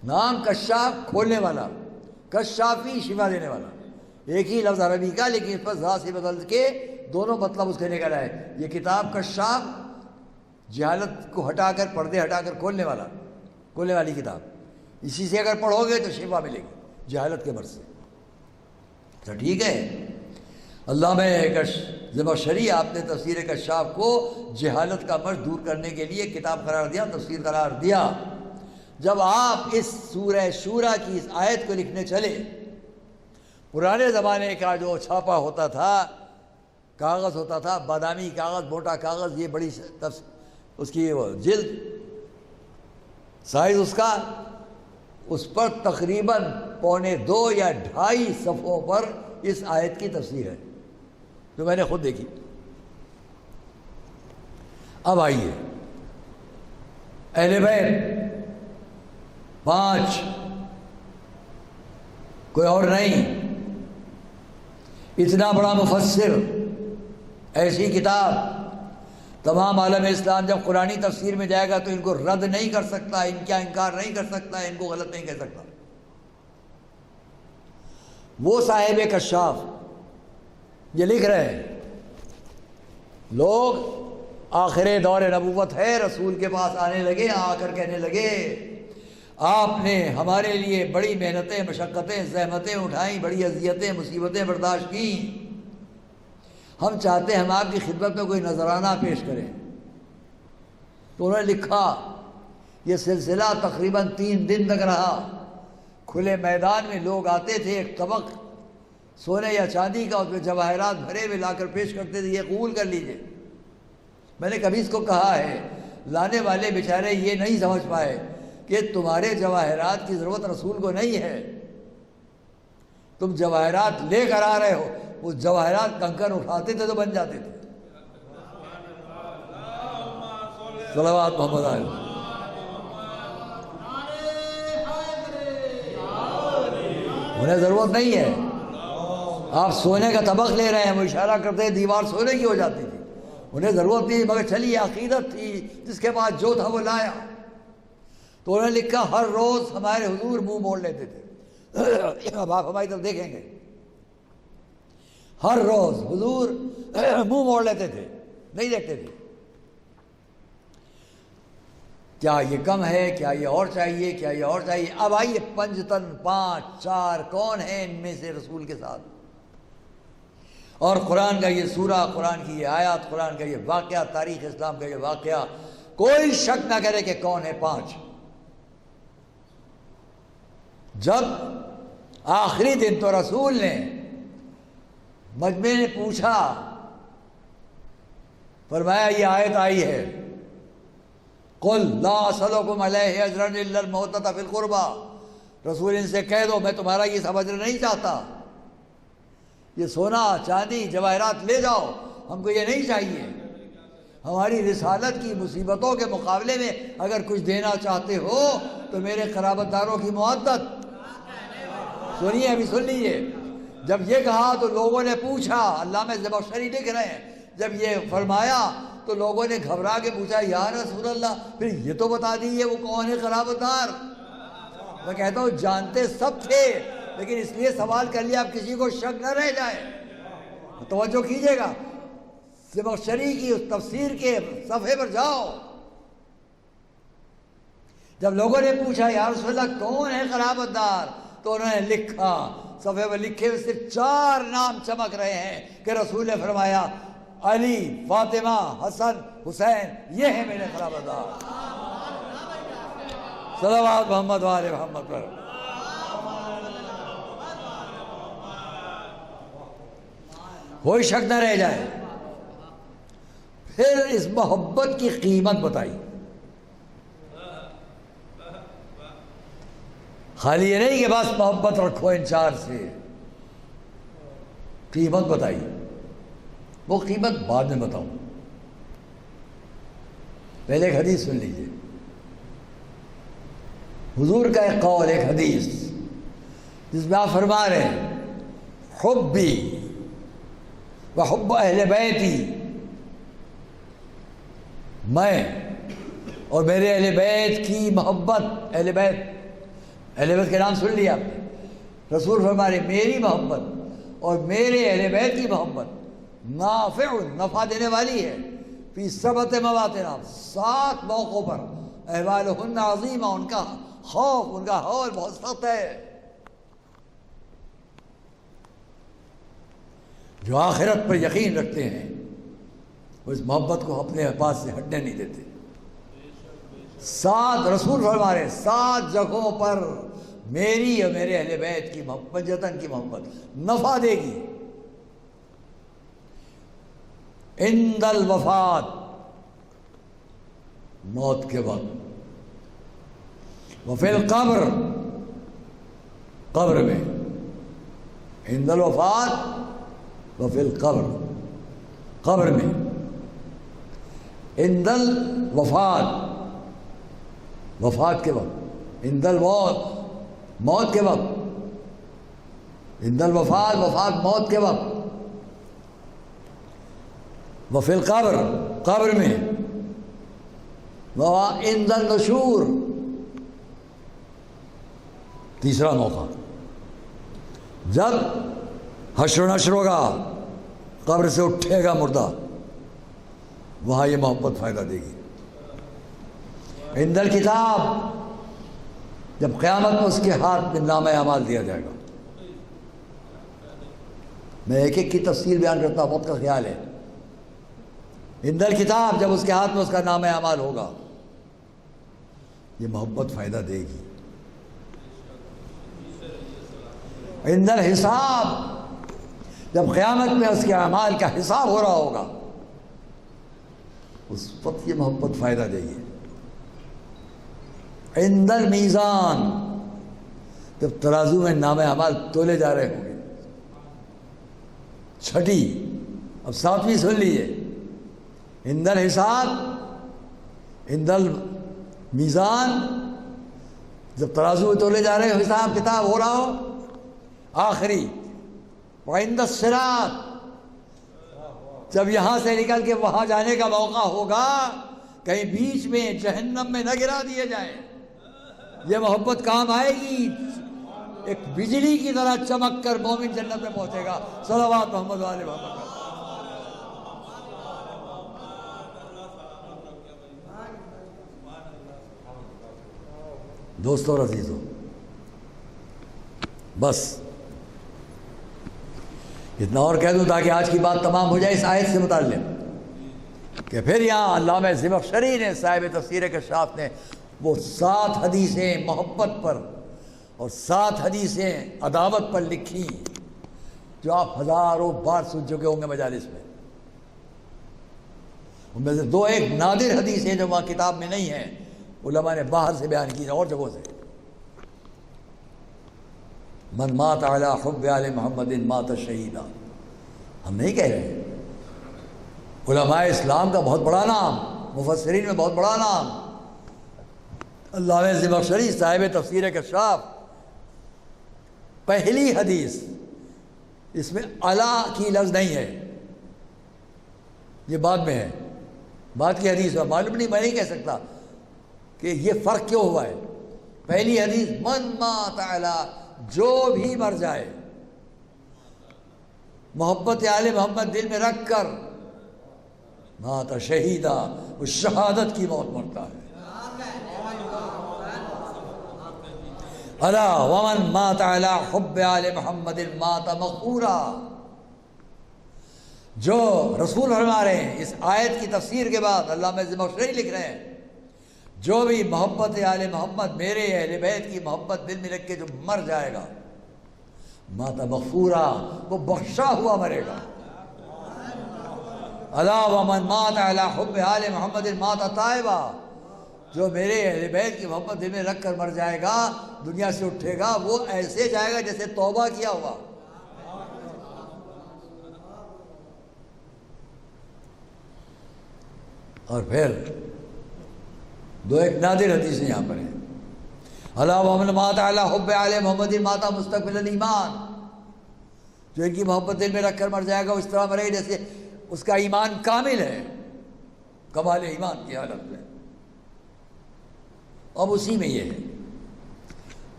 نام کشاف کھولنے والا، کشافی شفا دینے والا. ایک ہی لفظ عربی کا لیکن اس پر ذات سے بدل کے دونوں مطلب اس کے نکل آئے. یہ کتاب کشاف جہالت کو ہٹا کر، پردے ہٹا کر کھولنے والی کتاب. اسی سے اگر پڑھو گے تو شفا ملے گی جہالت کے مرض سے. تو ٹھیک ہے، علامہ زمخشری آپ نے تفسیر کشاف کو جہالت کا مرض دور کرنے کے لیے کتاب قرار دیا، تفسیر قرار دیا. جب آپ اس سورہ شورا کی اس آیت کو لکھنے چلے، پرانے زمانے کا جو چھاپا ہوتا تھا، کاغذ ہوتا تھا، بادامی کاغذ، موٹا کاغذ، یہ بڑی اس کی جلد سائز اس کا، اس پر تقریباً 1.25 یا 2.5 صفحوں پر اس آیت کی تفسیر ہے جو میں نے خود دیکھی. اب آئیے، اہل بیت 5، کوئی اور نہیں. اتنا بڑا مفسر، ایسی کتاب، تمام عالم اسلام جب قرآنی تفسیر میں جائے گا تو ان کو رد نہیں کر سکتا، ان کا انکار نہیں کر سکتا، ان کو غلط نہیں کہہ سکتا. وہ صاحب کشاف یہ لکھ رہے ہیں، لوگ آخر دور نبوت ہے، رسول کے پاس آنے لگے، آ کر کہنے لگے آپ نے ہمارے لیے بڑی محنتیں، مشقتیں، زحمتیں اٹھائیں، بڑی اذیتیں، مصیبتیں برداشت کیں، ہم چاہتے ہیں ہم آپ کی خدمت میں کوئی نذرانہ پیش کریں. تو انہوں نے لکھا، یہ سلسلہ تقریباً 3 دن تک رہا. کھلے میدان میں لوگ آتے تھے، ایک طبق سونے یا چاندی کا، اس میں جواہرات بھرے ہوئے لا کر پیش کرتے تھے، یہ قبول کر لیجئے. میں نے کبھی اس کو کہا ہے، لانے والے بیچارے یہ نہیں سمجھ پائے کہ تمہارے جواہرات کی ضرورت رسول کو نہیں ہے، تم جواہرات لے کر آ رہے ہو. وہ جواہرات کنکر اٹھاتے تھے تو بن جاتے تھے. صلوات محمد علیہ. انہیں ضرورت نہیں ہے. آپ سونے کا طبق لے رہے ہیں، وہ اشارہ کرتے ہیں دیوار سونے کی ہو جاتی تھی. انہیں ضرورت نہیں، مگر چلیے عقیدت تھی، جس کے پاس جو تھا وہ لایا. تو انہوں نے لکھا، ہر روز ہمارے حضور منہ موڑ لیتے تھے. اب آپ ہماری طرف دیکھیں گے، ہر روز حضور منہ موڑ لیتے تھے، نہیں دیکھتے تھے. کیا یہ کم ہے؟ کیا یہ اور چاہیے؟ کیا یہ اور چاہیے؟ اب آئیے، 5 تن 5 4 کون ہیں ان میں سے رسول کے ساتھ؟ اور قرآن کا یہ سورہ، قرآن کی یہ آیات، قرآن کا یہ واقعہ، تاریخ اسلام کا یہ واقعہ، کوئی شک نہ کرے کہ کون ہے 5. جب آخری دن تو رسول نے، مجمع نے پوچھا، فرمایا یہ آیت آئی ہے، قل لا اسألکم علیہ اجرا الا المودۃ فی القربى. رسول ان سے کہہ دو میں تمہارا یہ سمجھنا نہیں چاہتا، یہ سونا چاندی جواہرات لے جاؤ، ہم کو یہ نہیں چاہیے. ہماری رسالت کی مصیبتوں کے مقابلے میں اگر کچھ دینا چاہتے ہو تو میرے قرابت داروں کی مودت. سنیے، ابھی سن لیجیے. جب یہ کہا تو لوگوں نے پوچھا، علامہ زمخشری لکھ رہے ہیں، جب یہ فرمایا تو لوگوں نے گھبرا کے پوچھا یا رسول اللہ پھر یہ تو بتا دیجیے وہ کون ہے قرابت دار؟ میں کہتا ہوں جانتے سب تھے، لیکن اس لیے سوال کر لیا اب کسی کو شک نہ رہ جائے۔ توجہ کیجئے گا، زمخشری کی اس تفسیر کے صفحے پر جاؤ۔ جب لوگوں نے پوچھا یا رسول اللہ کون ہے قرابت دار، تو انہوں نے لکھا، صفحے پر لکھے ہوئے صرف 4 نام چمک رہے ہیں کہ رسول نے فرمایا علی، فاطمہ، حسن، حسین، یہ ہے میرے قرابت دار۔ صلوات محمد و آل محمد پر۔ کوئی شک نہ رہ جائے۔ پھر اس محبت کی قیمت بتائی، خالی یہ نہیں کہ بس محبت رکھو ان 4 سے، قیمت بتائی۔ وہ قیمت بعد میں بتاؤں، پہلے ایک حدیث سن لیجیے۔ حضور کا ایک قول، ایک حدیث جس میں آپ فرما رہے ہیں حبی وحب اہل بیتی، میں اور میرے اہل بیت کی محبت۔ اہل بیت کے نام سن لیا آپ نے۔ رسول فرما رہے میری محبت اور میرے اہل بیت کی محبت نافع، نفع دینے والی ہے، فی 7 مواطن، 7 موقعوں پر، احوالہن عظیمہ، ان کا خوف، ان کا حول بہت سخت ہے۔ جو آخرت پر یقین رکھتے ہیں وہ اس محبت کو اپنے پاس سے ہٹنے نہیں دیتے۔ 7 رسول فرما رہے 7 جگہوں پر میری اور میرے اہل بیت کی محبت، جتن کی محبت نفع دے گی۔ عند الوفات، موت کے وقت، وفی القبر، قبر میں، عند الوفات وفی القبر، قبر میں، عند الوفات، وفات کے وقت، عند الموت، موت کے وقت، عند الوفات، وفات موت کے وقت، وفی القبر، قبر میں، وعند النشور، تیسرا موقع جب حشر و نشر ہوگا، قبر سے اٹھے گا مردہ، وہاں یہ محبت فائدہ دے گی۔ عند الکتاب، جب قیامت میں اس کے ہاتھ میں نامہ اعمال دیا جائے گا۔ میں ایک ایک کی تفصیل بیان کرتا ہوں، وقت کا خیال ہے۔ عند الکتاب، جب اس کے ہاتھ میں اس کا نامہ اعمال ہوگا، یہ محبت فائدہ دے گی۔ عند الحساب، جب قیامت میں اس کے اعمال کا حساب ہو رہا ہوگا، اس وقت یہ محبت فائدہ دے گی۔ عند المیزان، جب ترازو میں نامہ اعمال تولے جا رہے ہوں گے۔ چھٹی، اب 7ویں سن لیجیے۔ عند الحساب، عند المیزان، جب ترازو میں تولے جا رہے ہو، حساب کتاب ہو رہا ہو۔ آخری، وعند الصراط، جب یہاں سے نکل کے وہاں جانے کا موقع ہوگا، کہیں بیچ میں جہنم میں نہ گرا دیے جائیں۔ یہ محبت کام آئے گی، ایک بجلی کی طرح چمک کر مومن جنت میں پہنچے گا۔ صلوات محمد و آل محمد۔ دوستو اور عزیزو، بس اتنا اور کہہ دوں تاکہ آج کی بات تمام ہو جائے اس آیت سے متعلق، کہ پھر یہاں علامہ زمخشری نے، صاحب تفسیر کشاف نے، وہ 7 حدیثیں محبت پر اور 7 حدیثیں عداوت پر لکھی، جو آپ ہزاروں بار سن چکے ہوں گے مجالس میں۔ ان میں سے 2 ایک نادر حدیث ہیں جو وہاں کتاب میں نہیں ہیں، علماء نے باہر سے بیان کی اور جگہوں سے۔ من مات علی حب آل محمد مات شہیدا، ہم نہیں کہہ رہے۔ علماء اسلام کا بہت بڑا نام، مفسرین میں بہت بڑا نام، علامہ زمخشری صاحب تفسیر کشاف، پہلی حدیث اس میں علی کی لفظ نہیں ہے، یہ بعد میں ہے، بات کی حدیث میں معلوم نہیں، میں نہیں کہہ سکتا کہ یہ فرق کیوں ہوا ہے۔ پہلی حدیث من مات علی، جو بھی مر جائے محبت آل محمد دل میں رکھ کر، مات شہیدہ، وہ شہادت کی موت مرتا ہے۔ الا ومن مات علی حب آل محمد مات مغفورا، جو رسول فرما رہے ہیں اس آیت کی تفسیر کے بعد، علامہ زمخشری لکھ رہے ہیں، جو بھی محبت آل محمد، میرے اہل بیت کی محبت دل میں رکھ کے جو مر جائے گا، مات مغفورا، وہ بخشا ہوا مرے گا۔ الا ومن مات علی حب آل محمد مات تائبا، جو میرے اہل بیت کی محبت دل میں رکھ کر مر جائے گا، دنیا سے اٹھے گا، وہ ایسے جائے گا جیسے توبہ کیا ہوا۔ اور پھر دو ایک نادر حدیثیں یہاں پر ہیں۔ الا ومن مات علی حب آل محمد مات مستقبل الایمان، جو ان کی محبت دل میں رکھ کر مر جائے گا وہ اس طرح مرے گا جیسے اس کا ایمان کامل ہے، کمال ایمان کی حالت میں۔ اب اسی میں یہ ہے،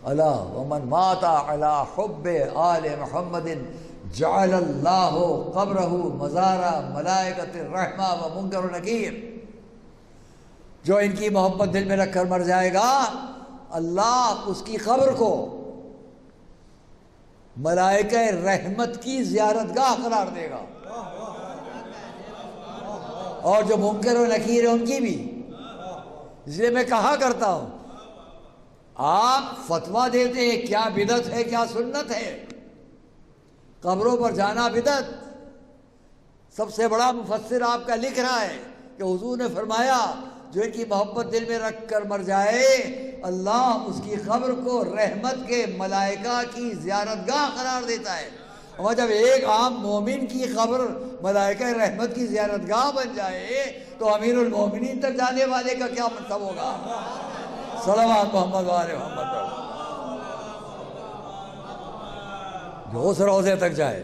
الا ومن مات علی حب آل محمد جعل اللہ قبرہ مزار ملائکۃ الرحمہ و منکر و نکیر، جو ان کی محبت دل میں رکھ کر مر جائے گا، اللہ اس کی قبر کو ملائکہ رحمت کی زیارت گاہ قرار دے گا، اور جو منکر و نکیر ہے ان کی بھی۔ اس لیے میں کہا کرتا ہوں، آپ فتویٰ دیتے ہیں کیا بدعت ہے کیا سنت ہے، قبروں پر جانا بدعت۔ سب سے بڑا مفسر آپ کا لکھ رہا ہے کہ حضور نے فرمایا جو ان کی محبت دل میں رکھ کر مر جائے، اللہ اس کی قبر کو رحمت کے ملائکہ کی زیارت گاہ قرار دیتا ہے۔ اور جب ایک عام مومن کی قبر ملائکہ رحمت کی زیارت گاہ بن جائے تو امیر المومنین تک جانے والے کا کیا مطلب ہوگا؟ صلوات محمد وآل محمد، جو اس روضے تک جائے۔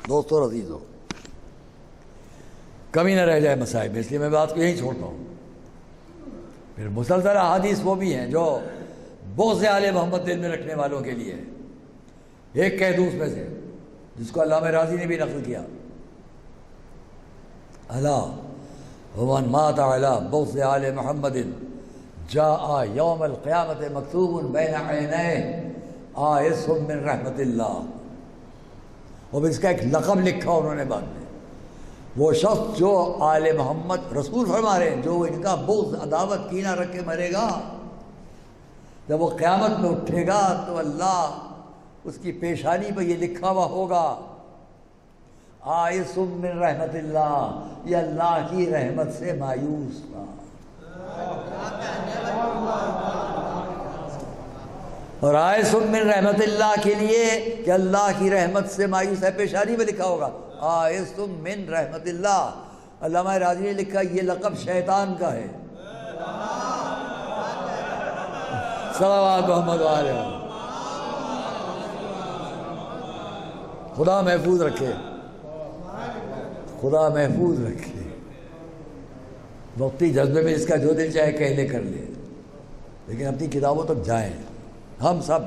دوستو اور عزیزو، کمی نہ رہ جائے مسائل میں، اس لیے میں بات کو یہیں چھوڑتا ہوں۔ پھر مسلسل احادیث وہ بھی ہیں جو بغض آل محمد دل میں رکھنے والوں کے لیے، ایک قیدوس میں سے جس کو علامہ راضی نے بھی نقل کیا، الا ومن مات علی بغض آل محمد جاء یوم القیامت مکتوب بین عینیہ آئس من رحمت اللہ، اور اس کا ایک لقب لکھا انہوں نے بعد میں، وہ شخص جو آل محمد، رسول فرما رہے ہیں، جو ان کا بغض عداوت کینہ رکھ کے مرے گا، جب وہ قیامت میں اٹھے گا تو اللہ اس کی پیشانی پہ یہ لکھا ہوا ہوگا آئس من رحمت اللہ، یہ اللہ کی رحمت سے مایوس تھا۔ اور آئس من رحمت اللہ کے لیے کہ اللہ کی رحمت سے مایوس ہے، پیشانی پہ لکھا ہوگا آئس من رحمت اللہ۔ علامہ راضی نے لکھا یہ لقب شیطان کا ہے۔ صلوات محمد وآلہ محمد۔ خدا محفوظ رکھے، خدا محفوظ رکھے۔ وقتی جذبے میں اس کا جو دل چاہے کہہ لے کر لے، لیکن اپنی کتابوں تک جائیں ہم سب۔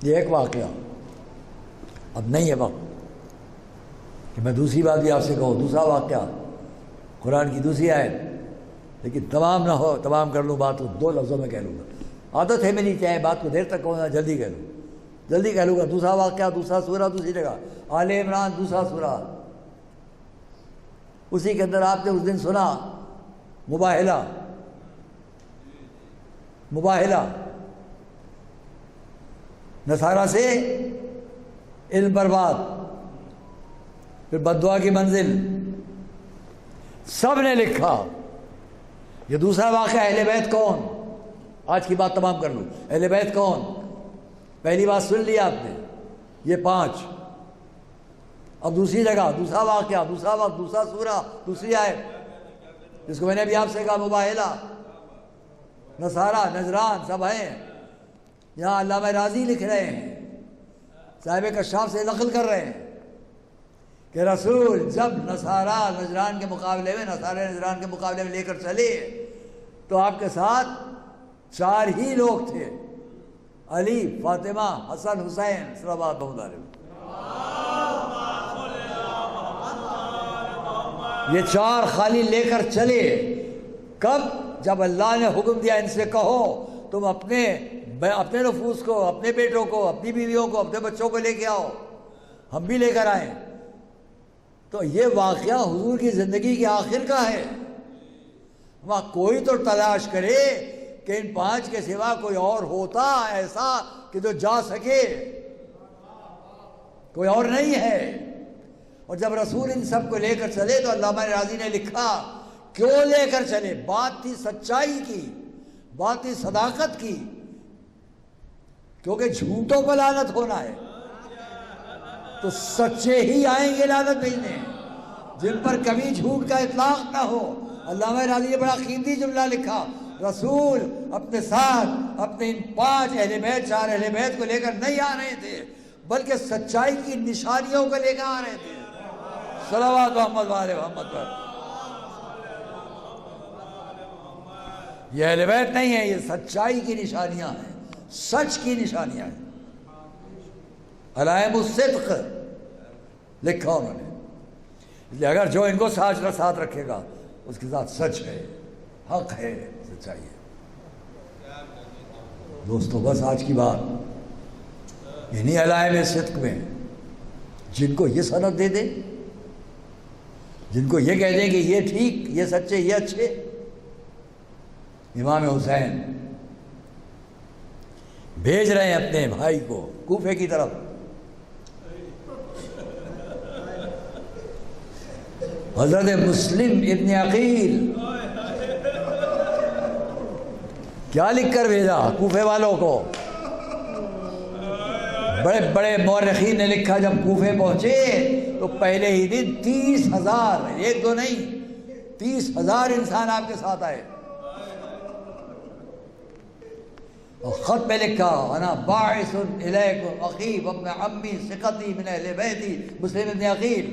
یہ ایک واقعہ، اب نہیں ہے وقت کہ میں دوسری بات بھی آپ سے کہوں، دوسرا واقعہ قرآن کی دوسری آیت، لیکن تمام نہ ہو، تمام کر لوں بات کو 2 لفظوں میں کہہ لوں گا۔ عادت ہے میری، چاہے بات کو دیر تک کہوں گا، جلدی کہہ لوں، جلدی کہہ لوں گا۔ دوسرا واقعہ، دوسرا سورہ، دوسری جگہ آل عمران، دوسرا سورہ، اسی کے اندر آپ نے اس دن سنا مباہلہ، نصارہ سے علم برباد، پھر بددعا کی منزل، سب نے لکھا۔ یہ دوسرا واقعہ اہل بیت کون، آج کی بات تمام کر لوں، اہل بیت کون، پہلی بات سن لی آپ نے، یہ 5۔ اب دوسری جگہ، دوسرا واقعہ، دوسرا وقت، دوسرا سورہ، دوسری آیت، جس کو میں نے ابھی آپ سے کہا مباہلہ، نصارہ، نجران سب ہیں۔ یہاں علامہ راضی لکھ رہے ہیں، صاحب کشاف سے نقل کر رہے ہیں کہ رسول جب نصارہ نجران کے مقابلے میں لے کر چلے تو آپ کے ساتھ 4 ہی لوگ تھے، علی، فاطمہ، حسن، حسین صلوات اللہ علیہ۔ یہ 4 خالی لے کر چلے۔ کب؟ جب اللہ نے حکم دیا ان سے کہو تم اپنے نفوس کو، اپنے بیٹوں کو، اپنی بیویوں کو، اپنے بچوں کو لے کے آؤ، ہم بھی لے کر آئیں۔ تو یہ واقعہ حضور کی زندگی کے آخر کا ہے۔ وہاں کوئی تو تلاش کرے کہ ان 5 کے سوا کوئی اور ہوتا ایسا کہ جو جا سکے، کوئی اور نہیں ہے۔ اور جب رسول ان سب کو لے کر چلے تو علامہ راضی نے لکھا کیوں لے کر چلے؟ بات تھی سچائی کی، بات تھی صداقت کی، کیونکہ جھوٹوں پر لعنت ہونا ہے تو سچے ہی آئیں گے لعنت بھیجنے، جن پر کبھی جھوٹ کا اطلاق نہ ہو۔ علامہ راضی نے بڑا قیمتی جملہ لکھا، رسول اپنے ساتھ اپنے ان 5 اہل بیت، 4 اہل بیت کو لے کر نہیں آ رہے تھے، بلکہ سچائی کی نشانیوں کو لے کر آ رہے تھے۔ صلوات محمد وآل محمد پر۔ یہ اہل بیت نہیں ہے، یہ سچائی کی نشانیاں ہیں، سچ کی نشانیاں ہیں۔ علائم الصدق لکھا انہوں نے، اس لیے اگر جو ان کو ساتھ رکھے گا اس کے ساتھ سچ ہے، حق ہے، سچائی ہے۔ دوستو بس آج کی بات انہی علائم صدق میں جن کو یہ سند دے دیں، جن کو یہ کہہ دیں کہ یہ ٹھیک، یہ سچے، یہ اچھے۔ امام حسین بھیج رہے ہیں اپنے بھائی کو کوفے کی طرف، حضرت مسلم ابن عقیل کیا لکھ کر بھیجا کوفے والوں کو؟ بڑے بڑے مورخین نے لکھا جب کوفے پہنچے تو پہلے ہی دن 30,000، 1 2 نہیں، 30,000 انسان آپ کے ساتھ آئے۔ اور خط پہ لکھا انا باعث الیکم اخی وابن عمی ثقتی من اہل بیتی مسلم ابن عقیل،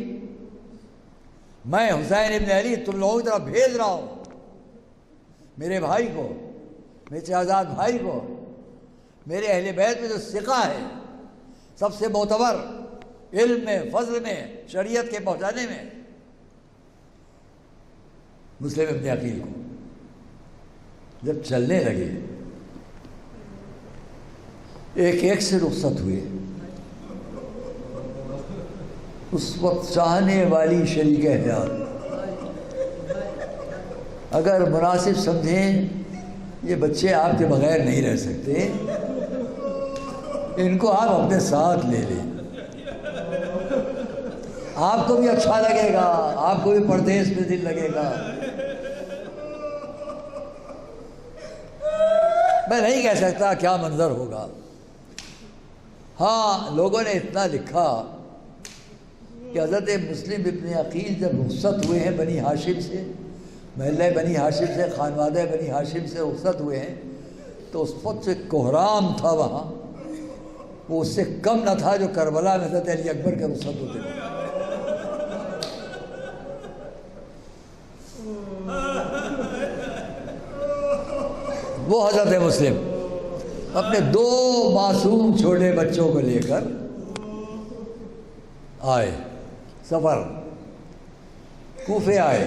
میں حسین ابن علی تم لوگوں کی طرف بھیج رہا ہوں میرے بھائی کو، میرے شہزاد بھائی کو، میرے اہل بیت میں جو ثقہ ہے، سب سے معتبر علم میں، فضل میں، شریعت کے پہنچانے میں، مسلم ابن عقیل کو۔ جب چلنے لگے ایک ایک سے رخصت ہوئے، اس وقت چاہنے والی شریک حیات اگر مناسب سمجھیں یہ بچے آپ کے بغیر نہیں رہ سکتے، ان کو آپ اپنے ساتھ لے لیں، آپ کو بھی اچھا لگے گا، آپ کو بھی پردیس میں دل لگے گا۔ میں نہیں کہہ سکتا کیا منظر ہوگا، ہاں لوگوں نے اتنا لکھا کہ حضرت مسلم ابن عقیل جب رخصت ہوئے ہیں بنی ہاشم سے، محلہ بنی ہاشم سے، خانوادہ بنی ہاشم سے رخصت ہوئے ہیں، تو اس وقت سے کوہرام تھا وہاں، وہ اس سے کم نہ تھا جو کربلا میں حضرت علی اکبر کے رخصت ہوتے تھے۔ وہ حضرت مسلم اپنے 2 معصوم چھوٹے بچوں کو لے کر آئے، سفر کوفے آئے۔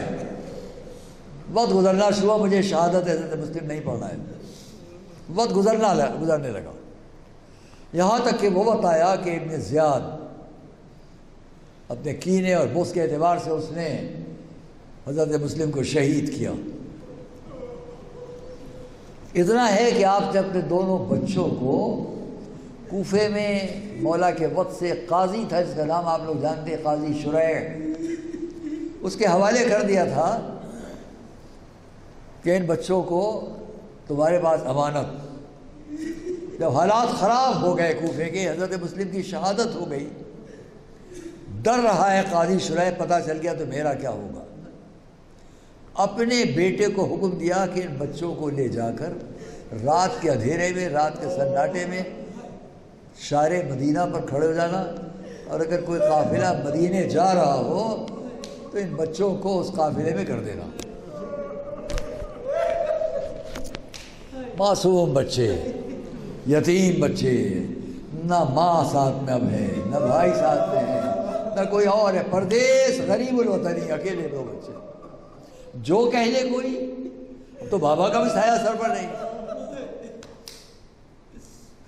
وقت گزرنا شروع، مجھے شہادت حضرت مسلم نہیں پڑھنا ہے، وقت گزرنے لگا، یہاں تک کہ وہ بتایا کہ ابن زیاد اپنے کینے اور بغض کے اعتبار سے اس نے حضرت مسلم کو شہید کیا۔ اتنا ہے کہ آپ نے اپنے دونوں بچوں کو کوفے میں مولا کے وقت سے قاضی تھا، جس کا نام آپ لوگ جانتے ہیں، قاضی شریح، اس کے حوالے کر دیا تھا کہ ان بچوں کو تمہارے پاس امانت۔ جب حالات خراب ہو گئے کوفے کے، حضرت مسلم کی شہادت ہو گئی، ڈر رہا ہے قاضی شریح، پتہ چل گیا تو میرا کیا ہوگا، اپنے بیٹے کو حکم دیا کہ ان بچوں کو لے جا کر رات کے اندھیرے میں، رات کے سناٹے میں شارع مدینہ پر کھڑے ہو جانا، اور اگر کوئی قافلہ مدینے جا رہا ہو تو ان بچوں کو اس قافلے میں کر دینا. معصوم بچے، یتیم بچے، نہ ماں ساتھ میں اب ہے، نہ بھائی ساتھ میں ہے، نہ کوئی اور ہے، پردیس، غریب الوطنی، اکیلے 2 بچے. جو کہہ لے کوئی، تو بابا کا بھی سایہ سر پر نہیں.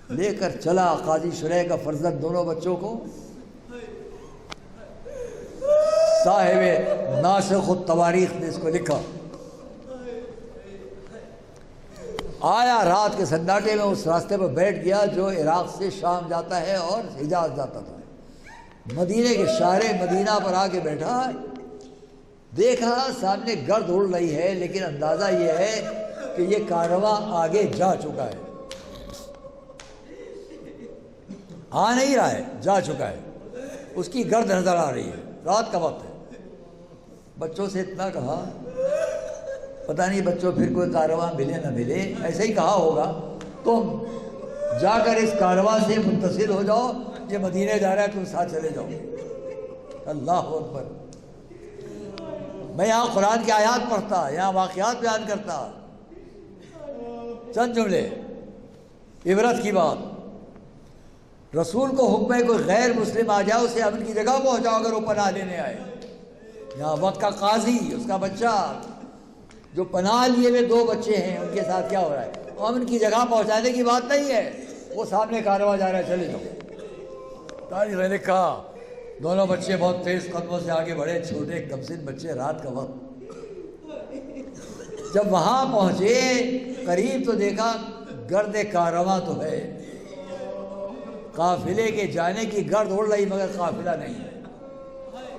لے کر چلا قاضی شریح کا فرزند دونوں بچوں کو. صاحب ناسخ التواریخ نے اس کو لکھا. آیا رات کے سناٹے میں اس راستے پر بیٹھ گیا جو عراق سے شام جاتا ہے اور حجاز جاتا تھا. مدینے کے شارع مدینہ پر آ کے بیٹھا، دیکھا سامنے گرد اڑ رہی ہے، لیکن اندازہ یہ ہے کہ یہ کارواں آگے جا چکا ہے. آ نہیں رہا ہے، جا چکا ہے. اس کی گرد نظر آ رہی ہے، رات کا وقت ہے. بچوں سے اتنا کہا، پتہ نہیں بچوں پھر کوئی کارواں ملے نہ ملے، ایسے ہی کہا ہوگا، تم جا کر اس کارواں سے متصل ہو جاؤ، یہ مدینے جا رہا ہے، تم ساتھ چلے جاؤ. اللہ اکبر. میں یہاں قرآن کی آیات پڑھتا، یہاں واقعات بیان کرتا، چند جملے عبرت کی بات. رسول کو حکم ہے کوئی غیر مسلم آ جائے اسے امن کی جگہ پہنچاؤ اگر وہ پناہ لینے آئے. یہاں وقت کا قاضی، اس کا بچہ جو پناہ لیے ہوئے 2 بچے ہیں، ان کے ساتھ کیا ہو رہا ہے؟ امن کی جگہ پہنچانے کی بات نہیں ہے. وہ سامنے کارواں جا رہا ہے، چلے جاؤ. تاریخ نے لکھا دونوں بچے بہت تیز قدموں سے آگے بڑھے، چھوٹے کمسن بچے، رات کا وقت. جب وہاں پہنچے قریب تو دیکھا گرد کارواں تو ہے، قافلے کے جانے کی گرد اڑ رہی مگر قافلہ نہیں ہے.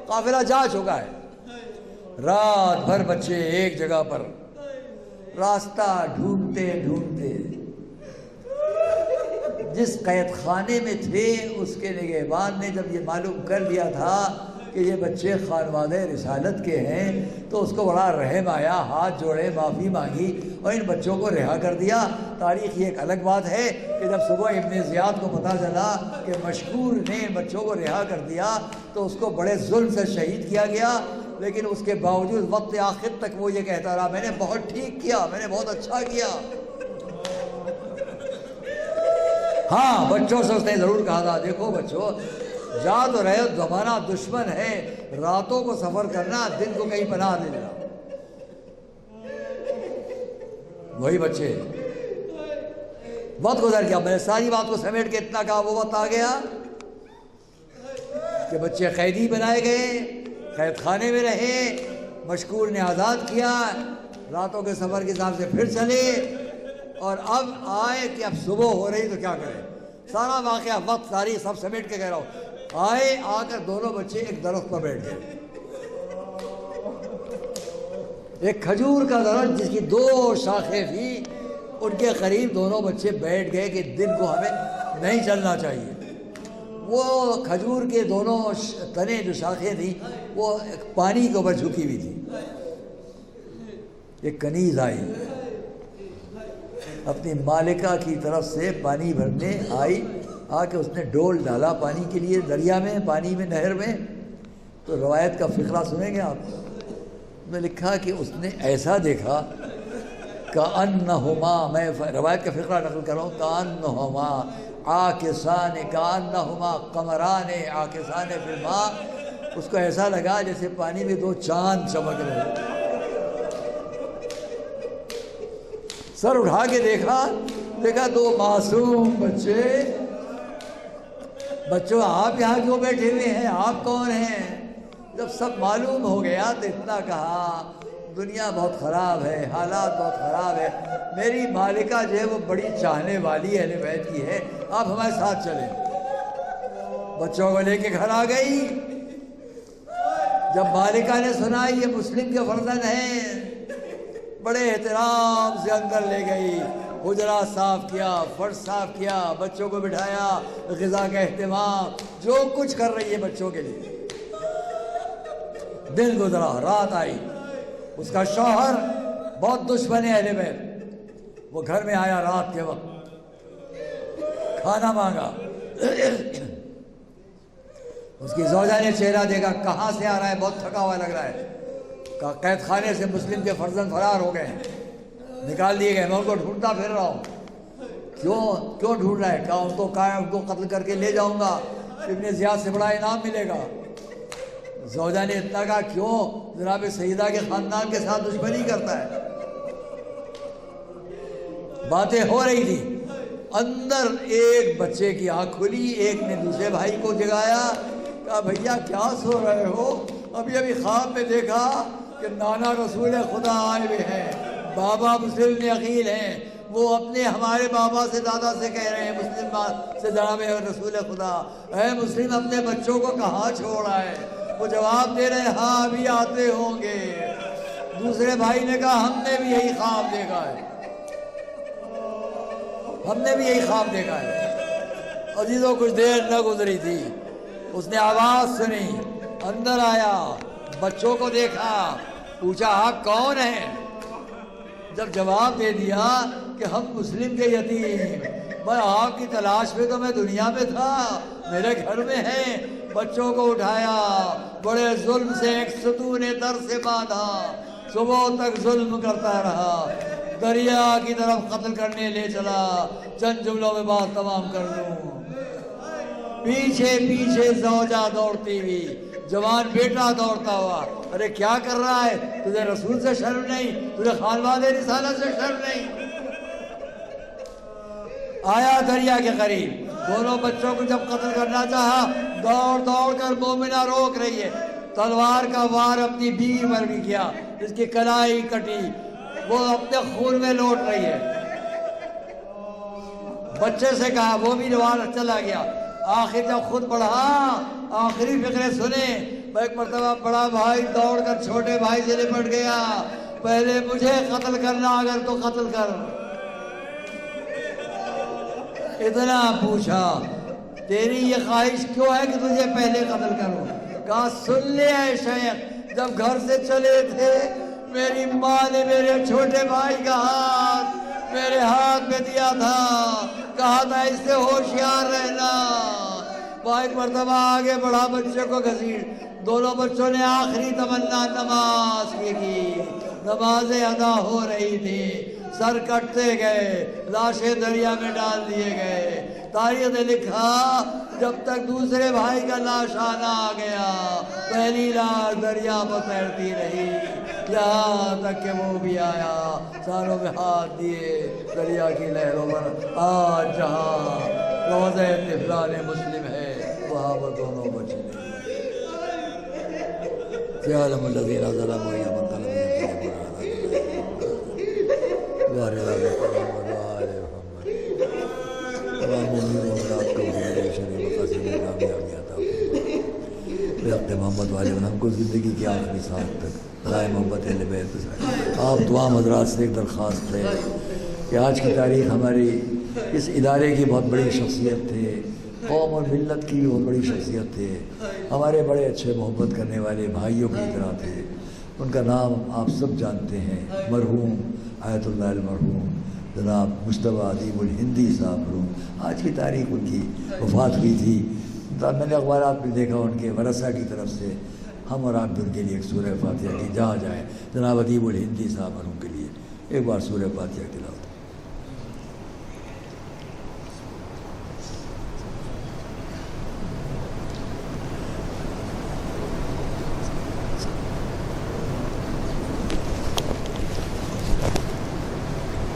قافلہ جا چکا ہے. رات بھر بچے ایک جگہ پر راستہ ڈھونڈتے ڈھونڈتے جس قید خانے میں تھے اس کے نگہبان نے جب یہ معلوم کر لیا تھا کہ یہ بچے خانوادہ رسالت کے ہیں تو اس کو بڑا رحم آیا، ہاتھ جوڑے، معافی مانگی اور ان بچوں کو رہا کر دیا. تاریخ یہ ایک الگ بات ہے کہ جب صبح ابن زیاد کو پتہ چلا کہ مشکور نے بچوں کو رہا کر دیا تو اس کو بڑے ظلم سے شہید کیا گیا، لیکن اس کے باوجود وقت آخر تک وہ یہ کہتا رہا میں نے بہت ٹھیک کیا، میں نے بہت اچھا کیا. ہاں بچوں سے اس نے ضرور کہا تھا دیکھو بچوں، جا تو رہے ہو، زمانہ دشمن ہے، راتوں کو سفر کرنا، دن کو کہیں پناہ دے دینا. وہی بچے، وقت گزر گیا. میں نے ساری بات کو سمیٹ کے اتنا کہا، وہ وقت آ گیا کہ بچے قیدی بنائے گئے، قید خانے میں رہے، مشکور نے آزاد کیا، راتوں کے سفر کے حساب سے پھر چلے، اور اب آئے کہ اب صبح ہو رہی تو کیا کریں. سارا واقعہ، وقت، تاریخ سب سمیٹ کے کہہ رہا ہوں. آئے، آ کر دونوں بچے ایک درخت پر بیٹھ گئے. ایک کھجور کا درخت جس کی 2 شاخیں تھیں، ان کے قریب دونوں بچے بیٹھ گئے کہ دن کو ہمیں نہیں چلنا چاہیے. وہ کھجور کے دونوں تنے جو شاخیں تھیں وہ پانی کے اوپر جھکی ہوئی تھی. ایک کنیز آئی، اپنی مالکہ کی طرف سے پانی بھرنے آئی، آ کے اس نے ڈول ڈالا پانی کے لیے دریا میں، پانی میں، نہر میں. تو روایت کا فقرہ سنیں گے آپ. میں لکھا کہ اس نے ایسا دیکھا کأنہما، میں روایت کا فقرہ نقل کر رہا ہوں، کأنہما عاکسان، کأنہما قمران عاکسان فی الماء. اس کو ایسا لگا جیسے پانی میں 2 چاند چمک رہے ہیں. سر اٹھا کے دیکھا 2 معصوم بچے. بچوں آپ یہاں کیوں بیٹھے ہوئے ہیں، آپ کون ہیں؟ جب سب معلوم ہو گیا تو اتنا کہا دنیا بہت خراب ہے، حالات بہت خراب ہے، میری مالکہ جو ہے وہ بڑی چاہنے والی اہل بیت کی ہے، آپ ہمارے ساتھ چلیں. بچوں کو لے کے گھر آ گئی. جب مالکہ نے سنا یہ مسلم کے فرزند ہیں، بڑے احترام سے اندر لے گئی، حجرہ صاف کیا، فرش صاف کیا، بچوں کو بٹھایا، غذا کا اہتمام، جو کچھ کر رہی ہے بچوں کے لیے. دن گزرا، رات آئی. اس کا شوہر بہت دشمن ہے اہل بیت. وہ گھر میں آیا رات کے وقت، کھانا مانگا. اس کی زوجہ نے چہرہ دیکھا، کہاں سے آ رہا ہے؟ بہت تھکا ہوا لگ رہا ہے۔ کہا قید خانے سے مسلم کے فرزند فرار ہو گئے ہیں، نکال دیے گئے، میں ان کو ڈھونڈتا پھر رہا ہوں۔ کیوں ڈھونڈ رہا ہے؟ کہا ان کو قتل کر کے لے جاؤں گا، ابن زیاد سے بڑا انعام ملے گا۔ زوجہ نے اتنا کہا کیوں؟ جناب سیدہ کے خاندان کے ساتھ دشمنی کرتا ہے۔ باتیں ہو رہی تھی، اندر ایک بچے کی آنکھ کھلی، ایک نے دوسرے بھائی کو جگایا، کہا بھیا کیا سو رہے ہو؟ ابھی خواب میں دیکھا کہ نانا رسول خدا آئے ہوئے ہیں، بابا مسلم نے عقیل ہیں، وہ اپنے ہمارے بابا سے دادا سے کہہ رہے ہیں مسلم سے جناب رسول خدا، اے مسلم اپنے بچوں کو کہاں چھوڑا ہے؟ وہ جواب دے رہے ہیں ہاں ابھی آتے ہوں گے۔ دوسرے بھائی نے کہا ہم نے بھی یہی خواب دیکھا ہے، ہم نے بھی یہی خواب دیکھا ہے۔ عزیزوں کچھ دیر نہ گزری تھی، اس نے آواز سنی، اندر آیا، بچوں کو دیکھا، پوچھا آپ کون ہیں؟ جب جواب دے دیا کہ ہم مسلم کے یتیم، میں آپ کی تلاش میں تو میں دنیا میں تھا، میرے گھر میں ہیں۔ بچوں کو اٹھایا، بڑے ظلم سے ایک ستون در سے باندھا، صبح تک ظلم کرتا رہا، دریا کی طرف قتل کرنے لے چلا۔ چند جملوں میں بات تمام کر لوں، پیچھے پیچھے زوجہ دوڑتی ہوئی، جوان بیٹا دوڑتا ہوا، ارے کیا کر رہا ہے؟ تجھے رسول سے شرم نہیں؟ تجھے خانواد رسالت سے شرم نہیں؟ آیا دریا کے قریب، دونوں بچوں کو جب قتل کرنا چاہا، دوڑ دوڑ کر مومنہ روک رہی ہے، تلوار کا وار اپنی بیوی پر بھی کیا، اس کی کلائی کٹی، وہ اپنے خون میں لوٹ رہی ہے۔ بچے سے کہا، وہ بھی وار چلا گیا۔ آخر جب خود پڑھا، آخری فقرے سنے، ایک مرتبہ بڑا بھائی دوڑ کر چھوٹے بھائی سے لپٹ گیا، پہلے مجھے قتل کرنا اگر تو قتل کر۔ اتنا پوچھا تیری یہ خواہش کیوں ہے کہ تجھے پہلے قتل کروں؟ کہا سن لے اے شیخ، جب گھر سے چلے تھے میری ماں نے میرے چھوٹے بھائی کا ہاتھ میرے ہاتھ میں دیا تھا، کہا تھا اس سے ہوشیار رہنا۔ ایک مرتبہ آگے بڑھا بچے کو گھسیٹ، دونوں بچوں نے آخری تمنا نماز کی، نمازیں ادا ہو رہی تھی، سر کٹتے گئے، لاشیں دریا میں ڈال دیے گئے۔ تاریخ نے لکھا جب تک دوسرے بھائی کا لاش آنا آ گیا، پہلی لاش دریا میں تیرتی رہی، یہاں تک کہ وہ بھی آیا، ساروں میں ہاتھ دیے دریا کی لہروں پر۔ آج جہاں روضہ طفلان مسلم ہے، وہاں وہ دونوں بچے سیالم الذین ظلموا یوم القیامۃ محمد والے ہم کو زندگی کی آخری سال تک رائے محبت اہل بیت۔ آپ تمام حضرات سے ایک درخواست ہے کہ آج کی تاریخ ہماری اس ادارے کی بہت بڑی شخصیت تھے، قوم اور ملت کی بھی بہت بڑی شخصیت تھے، ہمارے بڑے اچھے محبت کرنے والے بھائیوں کی طرح تھے۔ ان کا نام آپ سب جانتے ہیں، مرحوم آیت اللہ المرحوم جناب مجتبیٰ ادیب الہندی صاحب مرحوم، آج کی تاریخ ان کی وفات ہوئی تھی۔ میں نے اخبارات میں دیکھا ان کے ورثہ کی طرف سے ہم اور آپ بھی ان کے لیے ایک سورہ فاتحہ کی جہاں جائیں، جناب ادیب الہندی صاحب مرحوم کے لیے ایک بار سورہ فاتحہ تلاوت۔